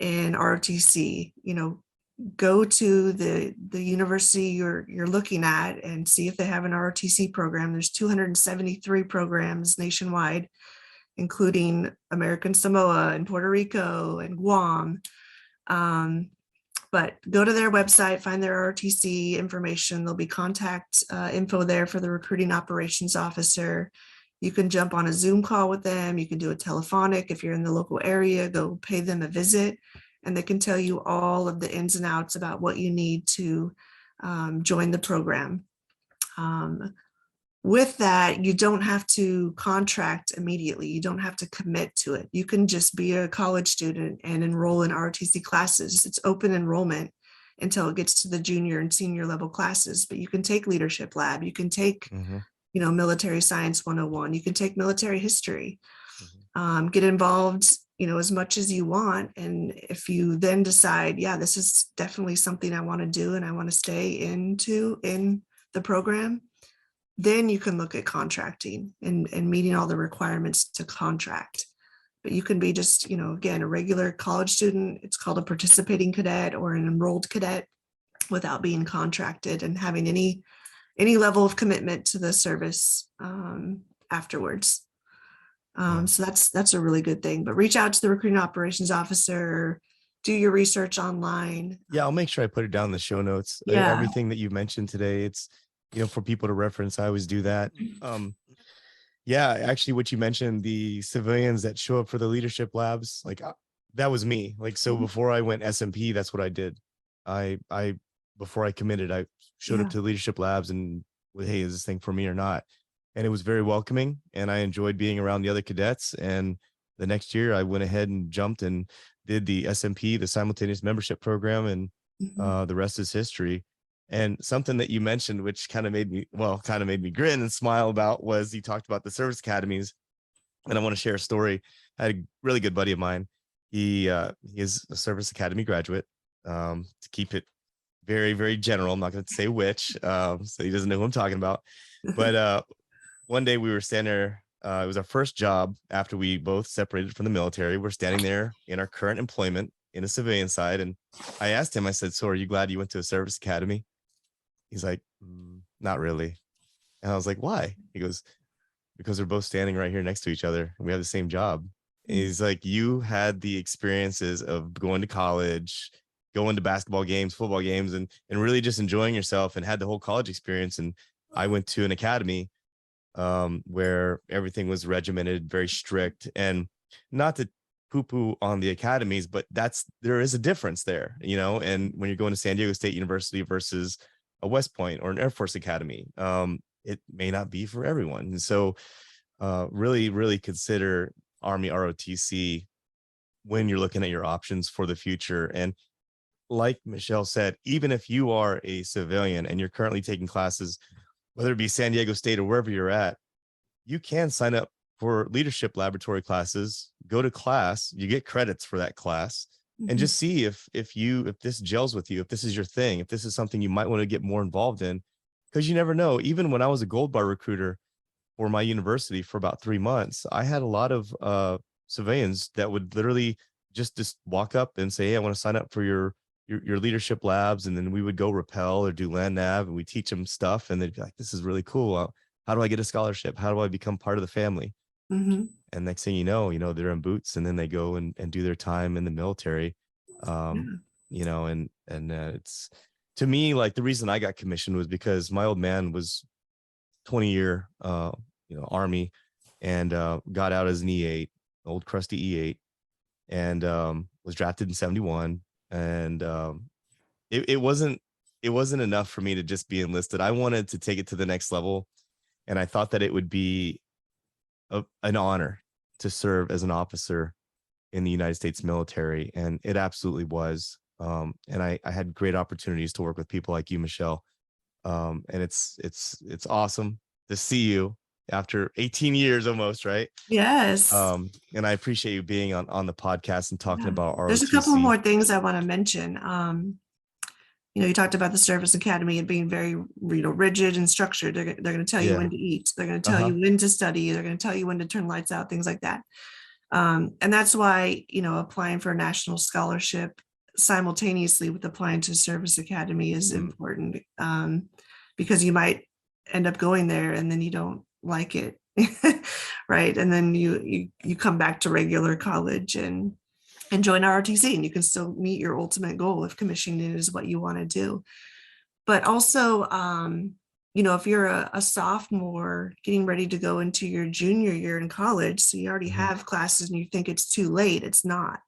in ROTC, go to the university you're looking at and see if they have an ROTC program. There's 273 programs nationwide, including American Samoa and Puerto Rico and Guam. But go to their website, find their ROTC information. There'll be contact info there for the recruiting operations officer. You can jump on a Zoom call with them. You can do a telephonic. If you're in the local area, go pay them a visit, and they can tell you all of the ins and outs about what you need to join the program. with that, you don't have to contract immediately. You don't have to commit to it. You can just be a college student and enroll in ROTC classes. It's open enrollment until it gets to the junior and senior level classes, but you can take leadership lab. You can take, military science 101. You can take military history, get involved, as much as you want. And if you then decide, yeah, this is definitely something I want to do and I want to stay in the program, then you can look at contracting and meeting all the requirements to contract. But you can be just, again, a regular college student. It's called a participating cadet or an enrolled cadet without being contracted and having any level of commitment to the service afterwards. So that's a really good thing. But reach out to the recruiting operations officer, do your research online. Yeah, I'll make sure I put it down in the show notes. Yeah. Everything that you mentioned today, it's, for people to reference. I always do that. Yeah, actually, what you mentioned, the civilians that show up for the leadership labs, like that was me. Like, so before I went SMP, that's what I did. I before I committed, I showed up to the leadership labs and, hey, is this thing for me or not? And it was very welcoming, and I enjoyed being around the other cadets. And the next year I went ahead and jumped and did the SMP, the simultaneous membership program, and the rest is history. And something that you mentioned, which kind of made me grin and smile about, was you talked about the service academies. And I want to share a story. I had a really good buddy of mine. He is a service academy graduate. To keep it very, very general, I'm not going to say which, so he doesn't know who I'm talking about. But one day we were standing there. It was our first job after we both separated from the military. We're standing there in our current employment in a civilian side. And I asked him, I said, so are you glad you went to a service academy? He's like, not really. And I was like, why? He goes, because we're both standing right here next to each other and we have the same job. And he's like, you had the experiences of going to college, going to basketball games, football games, and really just enjoying yourself, and had the whole college experience. And I went to an academy where everything was regimented, very strict. And not to poo-poo on the academies, but there is a difference there, and when you're going to San Diego State University versus a West Point or an Air Force Academy, it may not be for everyone. And so really, really consider Army ROTC when you're looking at your options for the future. And like Michelle said, even if you are a civilian and you're currently taking classes, whether it be San Diego State or wherever you're at, you can sign up for leadership laboratory classes, go to class, you get credits for that class, and just see if this gels with you, if this is your thing, if this is something you might want to get more involved in, because you never know. Even when I was a gold bar recruiter for my university for about 3 months, I had a lot of civilians that would literally just walk up and say, hey, I want to sign up for your leadership labs. And then we would go rappel or do land nav, and we teach them stuff, and they'd be like, this is really cool. How do I get a scholarship? How do I become part of the family? And next thing you know, they're in boots, and then they go and do their time in the military. And it's, to me, like, the reason I got commissioned was because my old man was 20-year, Army, and got out as an E8, old crusty E8, and was drafted in 71. And it wasn't enough for me to just be enlisted. I wanted to take it to the next level, and I thought that it would be an honor to serve as an officer in the United States military, and it absolutely was. And I had great opportunities to work with people like you, Michelle. And it's awesome to see you after 18 years almost, right? Yes. And I appreciate you being on the podcast and talking about ROTC. There's a couple more things I want to mention. You talked about the service academy and being very, rigid and structured. They're going to tell you when to eat. They're going to tell you when to study. They're going to tell you when to turn lights out, things like that. And that's why, applying for a national scholarship simultaneously with applying to service academy is important, because you might end up going there and then you don't like it. Right. And then you come back to regular college and join ROTC, and you can still meet your ultimate goal if commissioning is what you want to do. But also, if you're a sophomore getting ready to go into your junior year in college, so you already have classes and you think it's too late, it's not.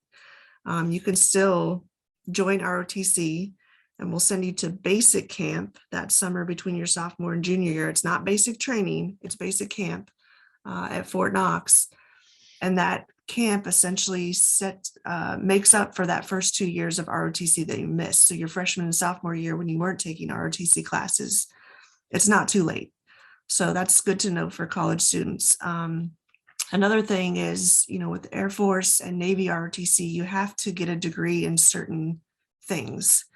You can still join ROTC, and we'll send you to basic camp that summer between your sophomore and junior year. It's not basic training, it's basic camp at Fort Knox. And that camp essentially makes up for that first 2 years of ROTC that you missed. So your freshman and sophomore year, when you weren't taking ROTC classes, it's not too late. So that's good to know for college students. Another thing is, with Air Force and Navy ROTC, you have to get a degree in certain things.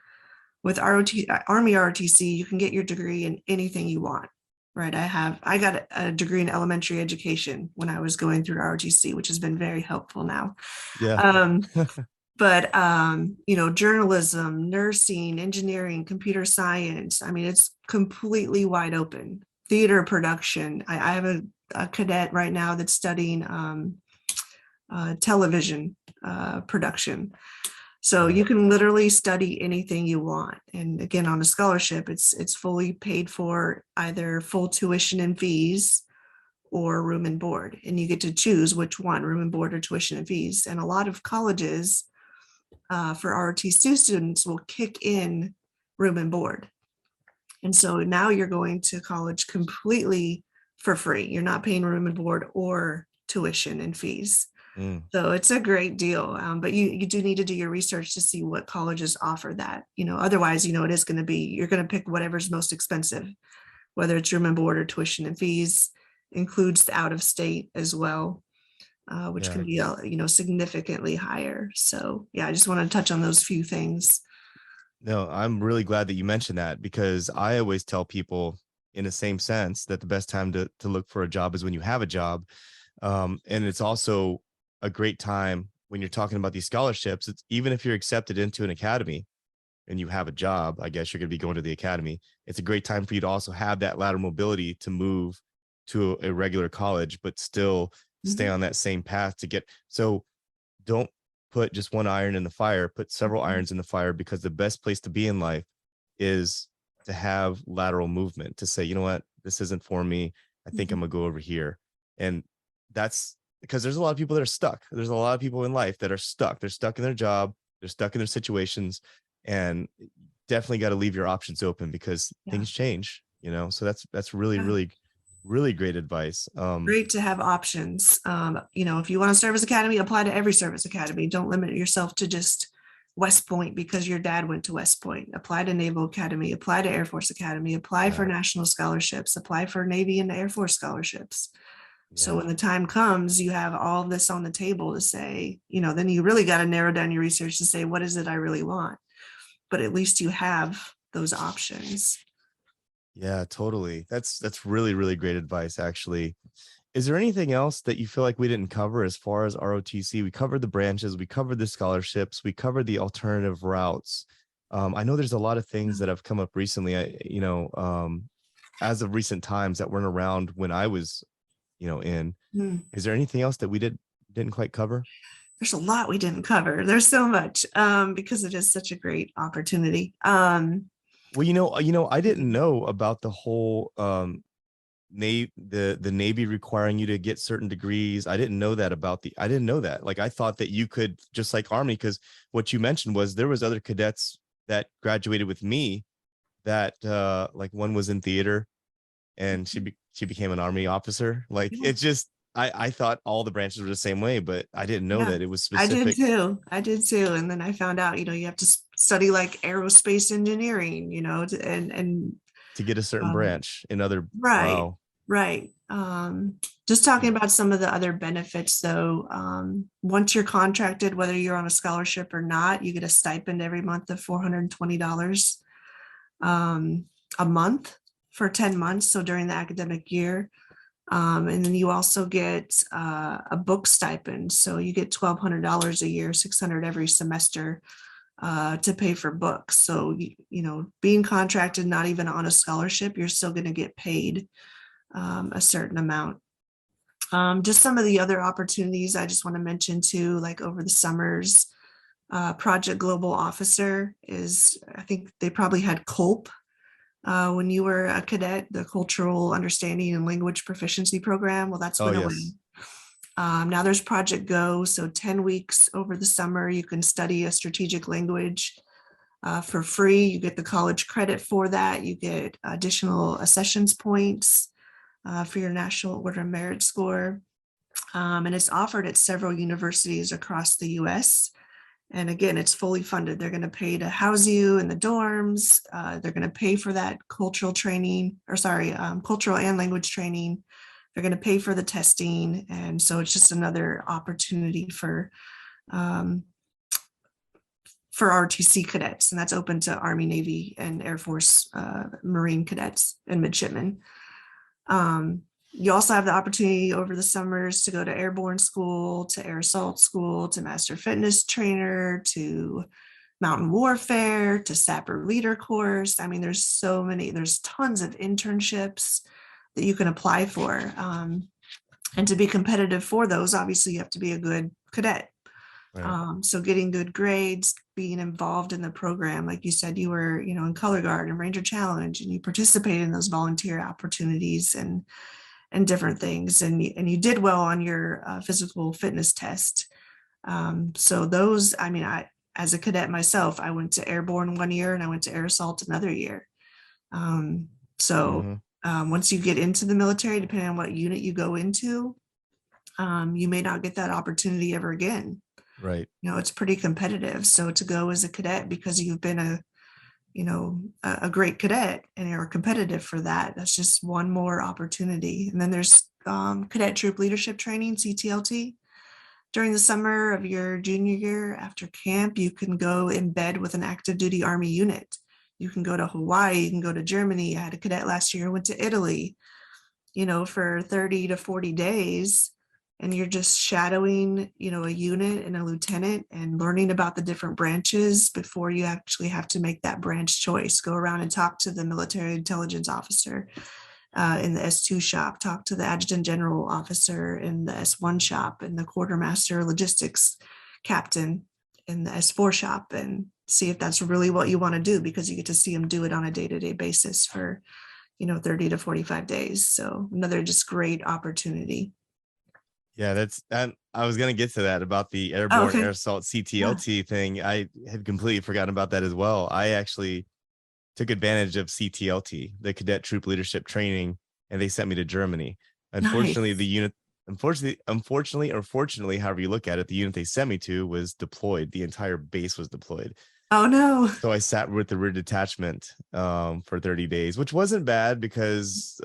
With Army ROTC, you can get your degree in anything you want, right? I got a degree in elementary education when I was going through ROTC, which has been very helpful now. Yeah. But journalism, nursing, engineering, computer science, I mean, it's completely wide open. Theater production. I have a cadet right now that's studying television production. So you can literally study anything you want. And again, on a scholarship, it's fully paid for, either full tuition and fees or room and board. And you get to choose which one, room and board or tuition and fees. And a lot of colleges for ROTC students will kick in room and board. And so now you're going to college completely for free. You're not paying room and board or tuition and fees. So it's a great deal, but you do need to do your research to see what colleges offer that. Otherwise, it is going to be, you're going to pick whatever's most expensive, whether it's room and board or tuition and fees. Includes the out of state as well, which can be significantly higher. So yeah, I just want to touch on those few things. No, I'm really glad that you mentioned that, because I always tell people in the same sense that the best time to look for a job is when you have a job. And it's also a great time when you're talking about these scholarships. It's even if you're accepted into an academy and you have a job, I guess you're going to be going to the academy. It's a great time for you to also have that lateral mobility to move to a regular college, but still stay on that same path to get. So don't put just one iron in the fire, put several irons in the fire, because the best place to be in life is to have lateral movement, to say, you know what, this isn't for me. I think I'm gonna go over here. And that's because there's a lot of people that are stuck. There's a lot of people in life that are stuck. They're stuck in their job. They're stuck in their situations, and definitely got to leave your options open, because things change, so that's really, really, really great advice. Great to have options. If you want to service academy, apply to every service academy. Don't limit yourself to just West Point because your dad went to West Point. Apply to Naval Academy, apply to Air Force Academy, apply for national scholarships, apply for Navy and Air Force scholarships. So when the time comes, you have all of this on the table to say, then you really got to narrow down your research to say, what is it I really want? But at least you have those options. Yeah, totally. That's really, really great advice, actually. Is there anything else that you feel like we didn't cover as far as ROTC? We covered the branches, we covered the scholarships, we covered the alternative routes. I know there's a lot of things that have come up recently, as of recent times, that weren't around when I was in. Is there anything else that we didn't quite cover? There's a lot we didn't cover. There's so much, because it is such a great opportunity. Well, I didn't know about the whole the Navy requiring you to get certain degrees. I didn't know that. Like, I thought that you could, just like Army, because what you mentioned was there was other cadets that graduated with me that like one was in theater, and she became an Army officer. Like, it's just, I thought all the branches were the same way, but I didn't know that it was specific. I did too. And then I found out, you have to study like aerospace engineering, and to get a certain branch in other. Right. Wow. Right. Just talking about some of the other benefits though. Once you're contracted, whether you're on a scholarship or not, you get a stipend every month of $420 a month for 10 months. So during the academic year. And then you also get a book stipend. So you get $1,200 a year, $600 every semester to pay for books. So, being contracted, not even on a scholarship, you're still going to get paid a certain amount. Just some of the other opportunities I just want to mention too, like over the summers, Project Global Officer I think they probably had COLP. When you were a cadet, the Cultural Understanding and Language Proficiency Program, well, that's went away. Now there's Project Go, so 10 weeks over the summer, you can study a strategic language for free. You get the college credit for that. You get additional accessions points for your National Order of Merit score. And it's offered at several universities across the US. And again, it's fully funded. They're going to pay to house you in the dorms. They're going to pay for that cultural training, cultural and language training. They're going to pay for the testing. And so it's just another opportunity for ROTC cadets. And that's open to Army, Navy, and Air Force Marine cadets and midshipmen. You also have the opportunity over the summers to go to airborne school, to air assault school, to master fitness trainer, to mountain warfare, to sapper leader course. I mean, there's tons of internships that you can apply for. And to be competitive for those, obviously you have to be a good cadet. Right. So getting good grades, being involved in the program, like you said, you were, in Color Guard and Ranger Challenge, and you participated in those volunteer opportunities and different things, and you did well on your physical fitness test. So those, I as a cadet myself, I went to airborne one year and I went to air assault another year. Once you get into the military, depending on what unit you go into, you may not get that opportunity ever again. Right. It's pretty competitive. So to go as a cadet because you've been a great cadet and you're competitive for that, that's just one more opportunity. And then there's cadet troop leadership training, Ctlt. During the summer of your junior year after camp, you can go embed with an active duty Army unit. You can go to Hawaii, you can go to Germany. I had a cadet last year, went to Italy, for 30 to 40 days. And you're just shadowing, a unit and a lieutenant and learning about the different branches before you actually have to make that branch choice. Go around and talk to the military intelligence officer in the S2 shop, talk to the adjutant general officer in the S1 shop, and the quartermaster logistics captain in the S4 shop, and see if that's really what you want to do, because you get to see them do it on a day-to-day basis for, 30 to 45 days. So another just great opportunity. Yeah, I was going to get to that about the airborne air assault Ctlt thing. I had completely forgotten about that as well. I actually took advantage of Ctlt, the cadet troop leadership training, and they sent me to Germany. Unfortunately, the unit, unfortunately or fortunately, however you look at it, the unit they sent me to was deployed. The entire base was deployed. Oh no. So I sat with the rear detachment for 30 days, which wasn't bad because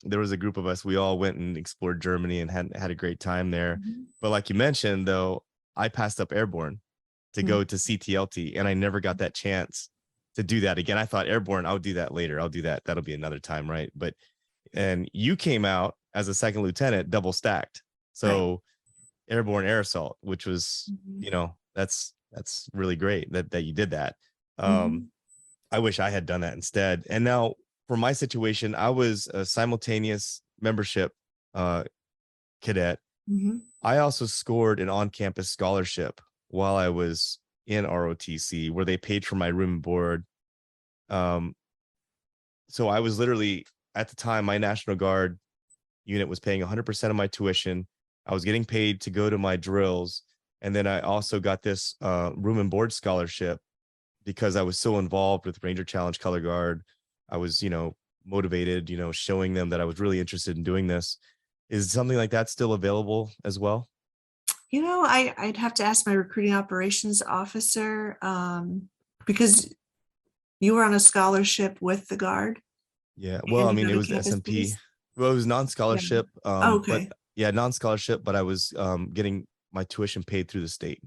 there was a group of us. We all went and explored Germany and had a great time there. Mm-hmm. But like you mentioned, though, I passed up airborne to go to Ctlt, and I never got that chance to do that again. I thought airborne, I'll do that later. I'll do that. That'll be another time, right? And you came out as a second lieutenant, double stacked. So airborne air assault, which was, that's really great that you did that. I wish I had done that instead. And now, for my situation, I was a simultaneous membership cadet. Mm-hmm. I also scored an on-campus scholarship while I was in ROTC, where they paid for my room and board. So I was literally, at the time, my National Guard unit was paying 100% of my tuition. I was getting paid to go to my drills. And then I also got this room and board scholarship because I was so involved with Ranger Challenge Color Guard. I was, motivated, showing them that I was really interested in doing this. Is something like that still available as well? I'd have to ask my recruiting operations officer because you were on a scholarship with the Guard. Yeah. Well, it was the SMP. Well, it was non-scholarship. Yeah. Okay. But yeah, non-scholarship, but I was getting my tuition paid through the state.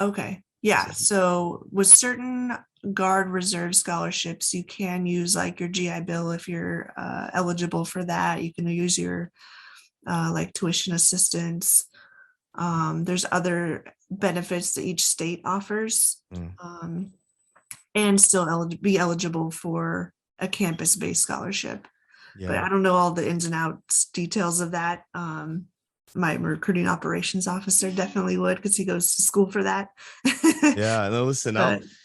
Okay. Yeah. So with certain Guard Reserve scholarships, you can use like your GI Bill if you're eligible for that. You can use your like tuition assistance. There's other benefits that each state offers, and still be eligible for a campus-based scholarship. Yeah. But I don't know all the ins and outs details of that. My recruiting operations officer definitely would, because he goes to school for that. Yeah, no, listen,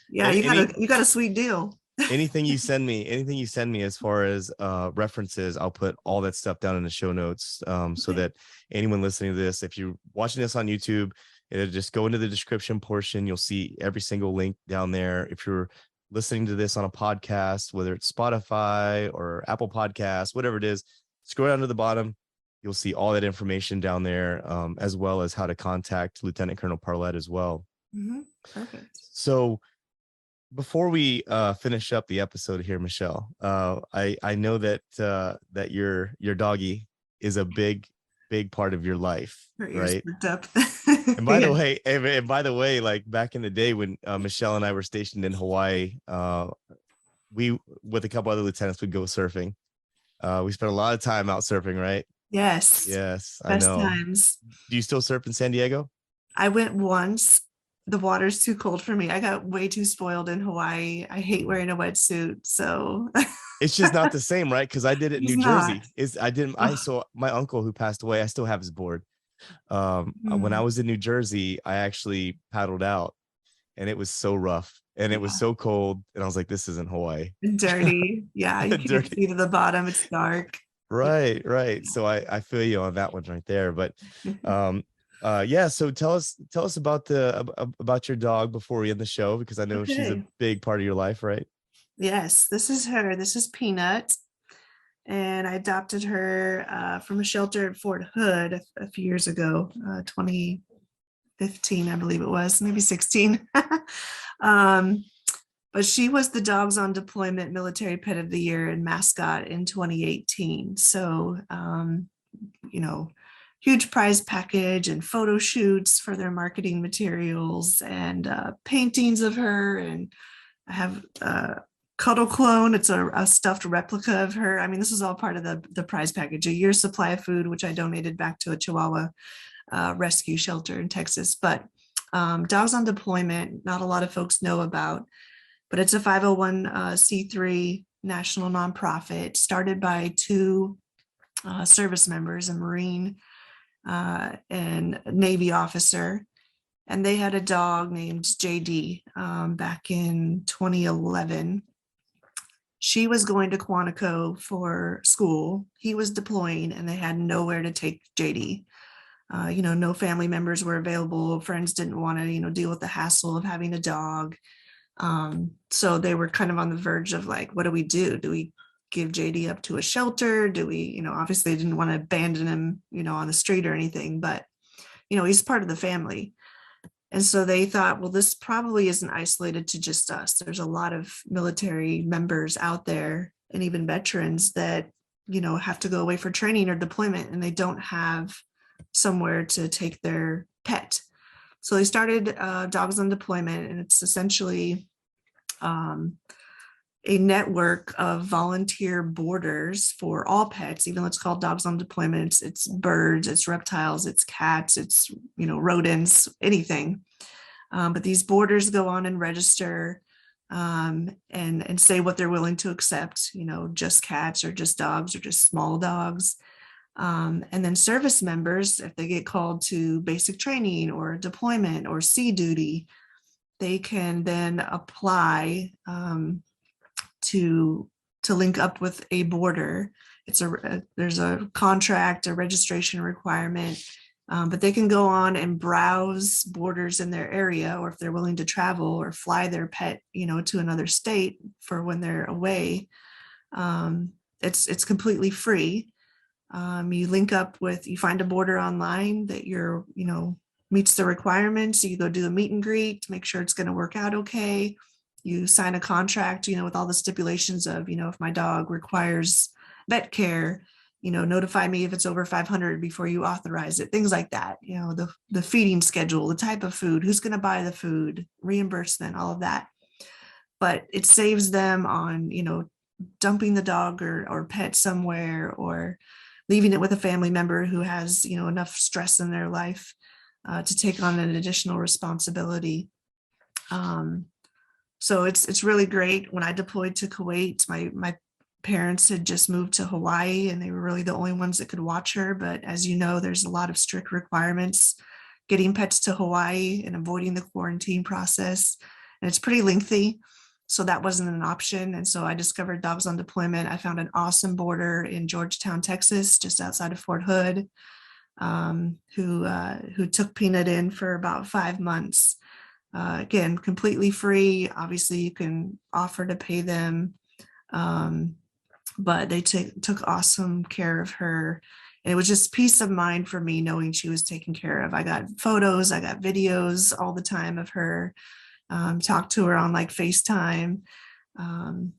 you got a sweet deal. anything you send me as far as references, I'll put all that stuff down in the show notes, so that anyone listening to this, if you're watching this on YouTube, It'll just go into the description portion. You'll see every single link down there. If you're listening to this on a podcast, whether it's Spotify or Apple Podcasts, whatever it is, scroll down to the bottom. You'll see all that information down there, as well as how to contact Lieutenant Colonel Parlette as well. Perfect. So before we finish up the episode here, Michelle, I know that that your doggy is a big part of your life, right? Up. And by the way, like back in the day when Michelle and I were stationed in Hawaii, we with a couple other lieutenants would go surfing. We spent a lot of time out surfing, right? Yes. Yes, Best I know. Times. Do you still surf in San Diego? I went once. The water's too cold for me. I got way too spoiled in Hawaii. I hate wearing a wetsuit. So it's just not the same, right? Because I did it in New Jersey. I saw my uncle who passed away. I still have his board. When I was in New Jersey, I actually paddled out, and it was so rough, and it was so cold, and I was like, "This isn't Hawaii." Dirty, yeah. You can't see to the bottom. It's dark. Right. So I feel you on that one right there. But yeah. So tell us about your dog before we end the show, because I know she's a big part of your life, right? Yes, this is her. This is Peanut. And I adopted her from a shelter at Fort Hood a few years ago, 2015, I believe it was, maybe 16. But she was the Dogs on Deployment Military Pet of the Year and mascot in 2018. So, huge prize package and photo shoots for their marketing materials and paintings of her. And I have Cuddle Clone. It's a stuffed replica of her. I mean, this is all part of the prize package, a year's supply of food, which I donated back to a Chihuahua rescue shelter in Texas. But Dogs on Deployment, not a lot of folks know about, but it's a 501c3 national nonprofit started by two service members, a Marine and Navy officer. And they had a dog named JD back in 2011. She was going to Quantico for school. He was deploying, and they had nowhere to take JD. No family members were available. Friends didn't want to, deal with the hassle of having a dog. So they were kind of on the verge of like, what do we do? Do we give JD up to a shelter? Do we, obviously they didn't want to abandon him, on the street or anything, but, he's part of the family. And so they thought, well, this probably isn't isolated to just us. There's a lot of military members out there and even veterans that, have to go away for training or deployment, and they don't have somewhere to take their pet. So they started Dogs on Deployment, and it's essentially a network of volunteer boarders for all pets, even though it's called Dogs on Deployment. It's birds, it's reptiles, it's cats, it's, rodents, anything. But these boarders go on and register and say what they're willing to accept, just cats or just dogs or just small dogs. And then service members, if they get called to basic training or deployment or sea duty, they can then apply to link up with a boarder. There's a contract, a registration requirement, but they can go on and browse boarders in their area, or if they're willing to travel or fly their pet, to another state for when they're away. It's completely free. You link up with, you find a boarder online that meets the requirements. You go do a meet and greet to make sure it's going to work out okay. You sign a contract, with all the stipulations of, if my dog requires vet care, notify me if it's over 500 before you authorize it, things like that. The feeding schedule, the type of food, who's going to buy the food, reimbursement, all of that. But it saves them on, dumping the dog or pet somewhere, or leaving it with a family member who has, enough stress in their life to take on an additional responsibility. So it's really great. When I deployed to Kuwait, my parents had just moved to Hawaii, and they were really the only ones that could watch her. But as you know, there's a lot of strict requirements getting pets to Hawaii and avoiding the quarantine process. And it's pretty lengthy. So that wasn't an option. And so I discovered Dogs on Deployment. I found an awesome boarder in Georgetown, Texas, just outside of Fort Hood. who took Peanut in for about 5 months. Again, completely free. Obviously, you can offer to pay them, but they took awesome care of her. And it was just peace of mind for me knowing she was taken care of. I got photos, I got videos all the time of her, talked to her on like FaceTime.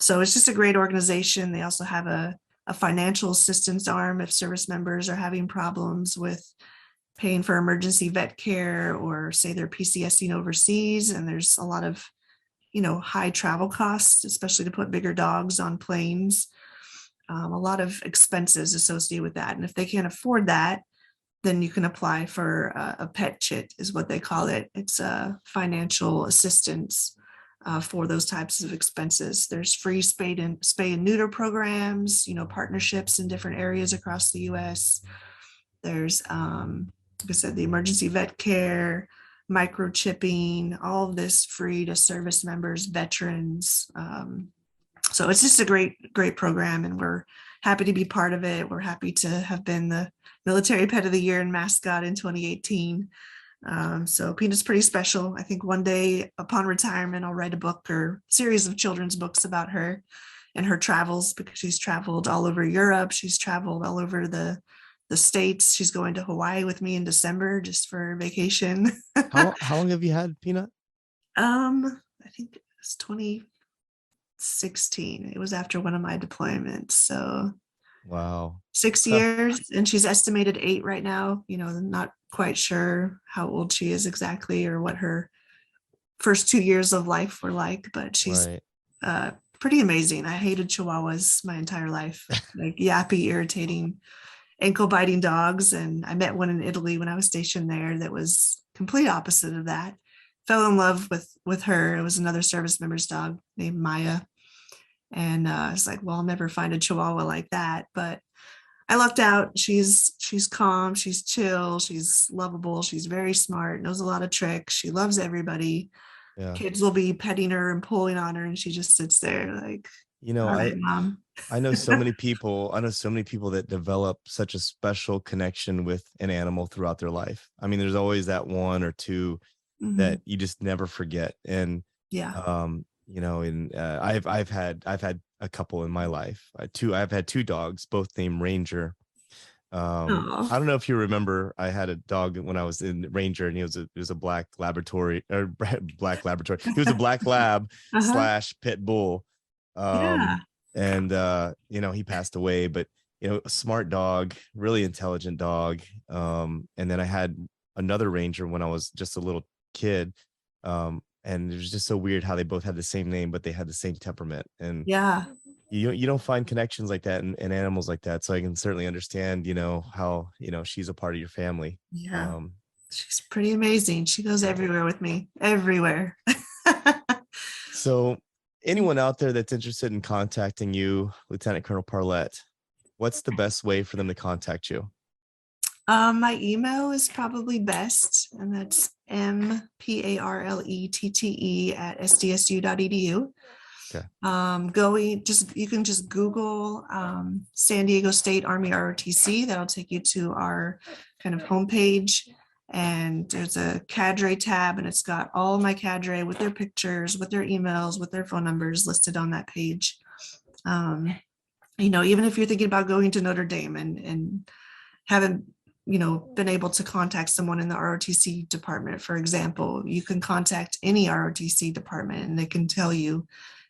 So it's just a great organization. They also have a financial assistance arm if service members are having problems with paying for emergency vet care, or say they're PCSing overseas and there's a lot of, high travel costs, especially to put bigger dogs on planes. A lot of expenses associated with that. And if they can't afford that, then you can apply for a pet chit, is what they call it. It's a financial assistance for those types of expenses. There's free spay and neuter programs, partnerships in different areas across the U.S. There's, like I said, the emergency vet care, microchipping, all of this free to service members, veterans. So it's just a great program, and we're happy to be part of it. We're happy to have been the military pet of the year and mascot in 2018. So Peanut's pretty special. I think one day upon retirement, I'll write a book or series of children's books about her and her travels, because she's traveled all over Europe. She's traveled all over the States. She's going to Hawaii with me in December just for vacation. How long have you had Peanut? I think it's 2016. It was after one of my deployments. So wow, 6 years, and she's estimated 8 right now. I'm not quite sure how old she is exactly or what her first 2 years of life were like, but she's right. Pretty amazing. I hated Chihuahuas my entire life, like yappy, irritating, ankle biting dogs. And I met one in Italy when I was stationed there that was complete opposite of that. Fell in love with her. It was another service member's dog named Maya. And I was like, well, I'll never find a Chihuahua like that. But I lucked out. She's calm, she's chill, she's lovable, she's very smart, knows a lot of tricks. She loves everybody. Yeah. Kids will be petting her and pulling on her, and she just sits there like, all right, Mom. I know so many people that develop such a special connection with an animal throughout their life. I mean, there's always that one or two that you just never forget. And yeah, I've had a couple in my life. I've had 2 dogs, both named Ranger. I don't know if you remember, I had a dog when I was in Ranger, and he was a black Labrador. He was a black lab / pit bull. And he passed away, but a smart dog, really intelligent dog. And then I had another Ranger when I was just a little kid. And it was just so weird how they both had the same name, but they had the same temperament. And you don't find connections like that in animals like that. So I can certainly understand, how, she's a part of your family. Yeah. She's pretty amazing. She goes everywhere with me, everywhere. So anyone out there that's interested in contacting you, Lieutenant Colonel Parlette, what's the best way for them to contact you? My email is probably best, and that's mparlette@sdsu.edu. Okay. You can just Google San Diego State Army ROTC. That'll take you to our kind of homepage, and there's a cadre tab, and it's got all my cadre with their pictures, with their emails, with their phone numbers listed on that page. Even if you're thinking about going to Notre Dame and haven't been able to contact someone in the ROTC department, for example, you can contact any ROTC department, and they can tell you,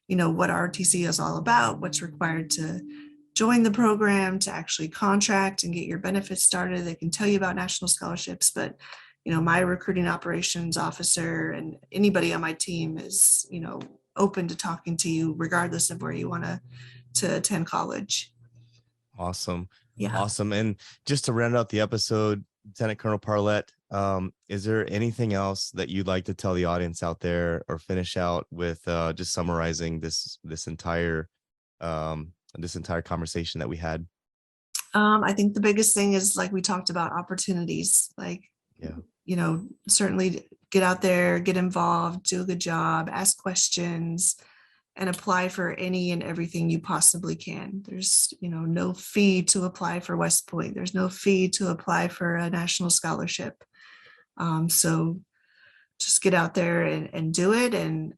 what ROTC is all about, what's required to join the program, to actually contract and get your benefits started. They can tell you about national scholarships, but my recruiting operations officer and anybody on my team is, open to talking to you regardless of where you want to attend college. Awesome. Yeah. Awesome. And just to round out the episode, Lieutenant Colonel Parlette, is there anything else that you'd like to tell the audience out there, or finish out with just summarizing this entire conversation that we had? I think the biggest thing is, like we talked about, opportunities. Like, certainly get out there, get involved, do a good job, ask questions, and apply for any and everything you possibly can. There's, no fee to apply for West Point. There's no fee to apply for a national scholarship. So just get out there and do it, and,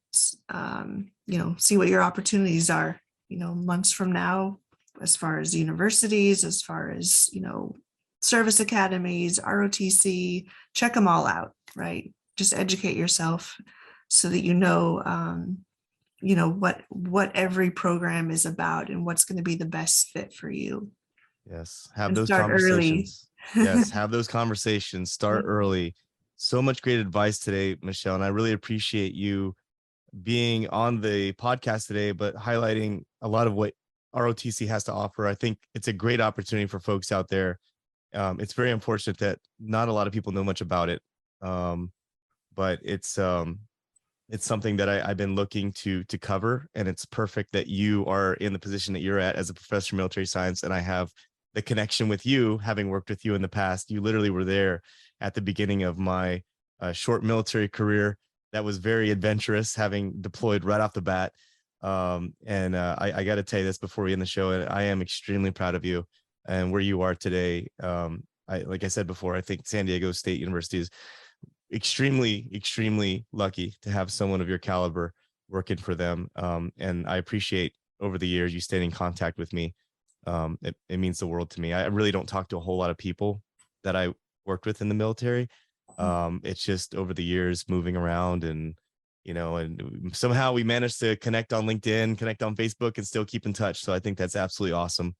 see what your opportunities are, months from now, as far as universities, as far as, service academies, ROTC, check them all out, right? Just educate yourself so that what every program is about and what's going to be the best fit for you. Yes. Have And those start conversations. early. Yes. Have those conversations. Start early. So much great advice today, Michelle. And I really appreciate you being on the podcast today, but highlighting a lot of what ROTC has to offer. I think it's a great opportunity for folks out there. It's very unfortunate that not a lot of people know much about it. But it's something that I've been looking to cover, and it's perfect that you are in the position that you're at as a professor of military science, and I have the connection with you, having worked with you in the past. You literally were there at the beginning of my short military career that was very adventurous, having deployed right off the bat. I got to tell you this before we end the show, and I am extremely proud of you and where you are today. Like I said before, I think San Diego State University is extremely lucky to have someone of your caliber working for them. And I appreciate over the years you staying in contact with me. It means the world to me. I really don't talk to a whole lot of people that I worked with in the military. It's just over the years moving around, and and somehow we managed to connect on LinkedIn, connect on Facebook, and still keep in touch. So I think that's absolutely awesome.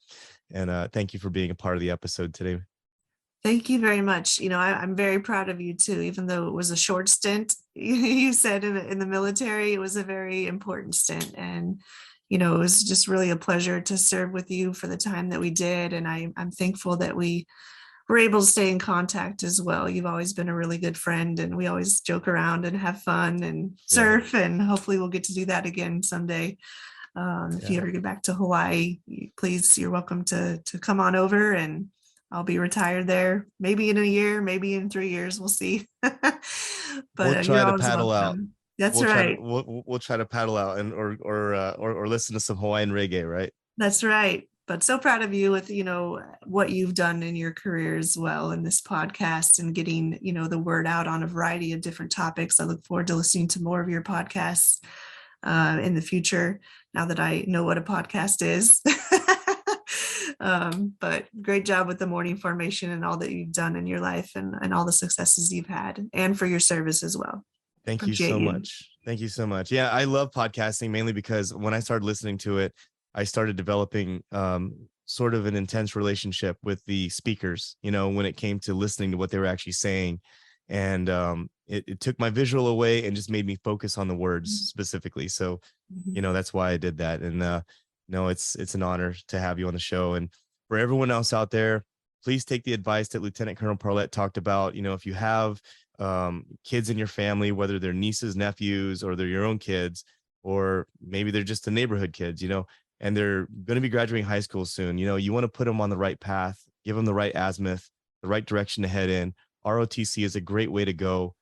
And thank you for being a part of the episode today. Thank you very much. I'm very proud of you too, even though it was a short stint. You said in the military, it was a very important stint. And, it was just really a pleasure to serve with you for the time that we did. And I'm thankful that we were able to stay in contact as well. You've always been a really good friend, and we always joke around and have fun and surf. Yeah. And hopefully we'll get to do that again someday. If you ever get back to Hawaii, please, you're welcome to come on over, and I'll be retired there, maybe in a year, maybe in 3 years. We'll see. But we'll try to paddle out. That's right. We'll try to paddle out and or listen to some Hawaiian reggae, right? That's right. But so proud of you with, what you've done in your career as well in this podcast, and getting, the word out on a variety of different topics. I look forward to listening to more of your podcasts in the future, now that I know what a podcast is. But great job with the morning formation and all that you've done in your life, and all the successes you've had, and for your service as well. Thank you so much. Thank you so much. Yeah, I love podcasting mainly because when I started listening to it, I started developing sort of an intense relationship with the speakers, when it came to listening to what they were actually saying. And it took my visual away and just made me focus on the words specifically. So, that's why I did that. And no, it's an honor to have you on the show. And for everyone else out there, please take the advice that Lieutenant Colonel Parlette talked about. If you have kids in your family, whether they're nieces, nephews, or they're your own kids, or maybe they're just the neighborhood kids, and they're going to be graduating high school soon, you want to put them on the right path, give them the right azimuth, the right direction to head in. ROTC is a great way to go.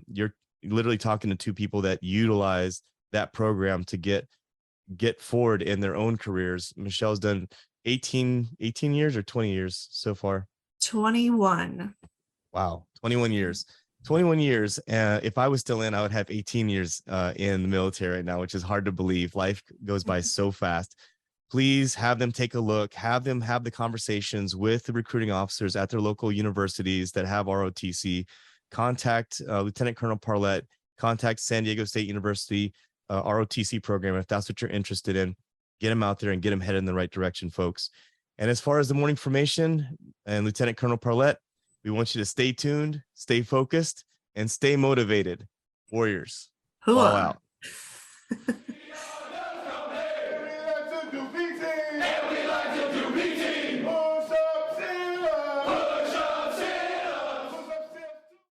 You're literally talking to two people that utilize that program to get forward in their own careers. Michelle's done 18 years or 20 years so far? 21. Wow. 21 years. 21 years. If I was still in, I would have 18 years in the military right now, which is hard to believe. Life goes by so fast. Please have them take a look, have them have the conversations with the recruiting officers at their local universities that have ROTC. Contact Lieutenant Colonel Parlette, contact San Diego State University ROTC program if that's what you're interested in. Get them out there and get them headed in the right direction, folks. And as far as the morning formation and Lieutenant Colonel Parlette, we want you to stay tuned, stay focused, and stay motivated. Warriors, all out.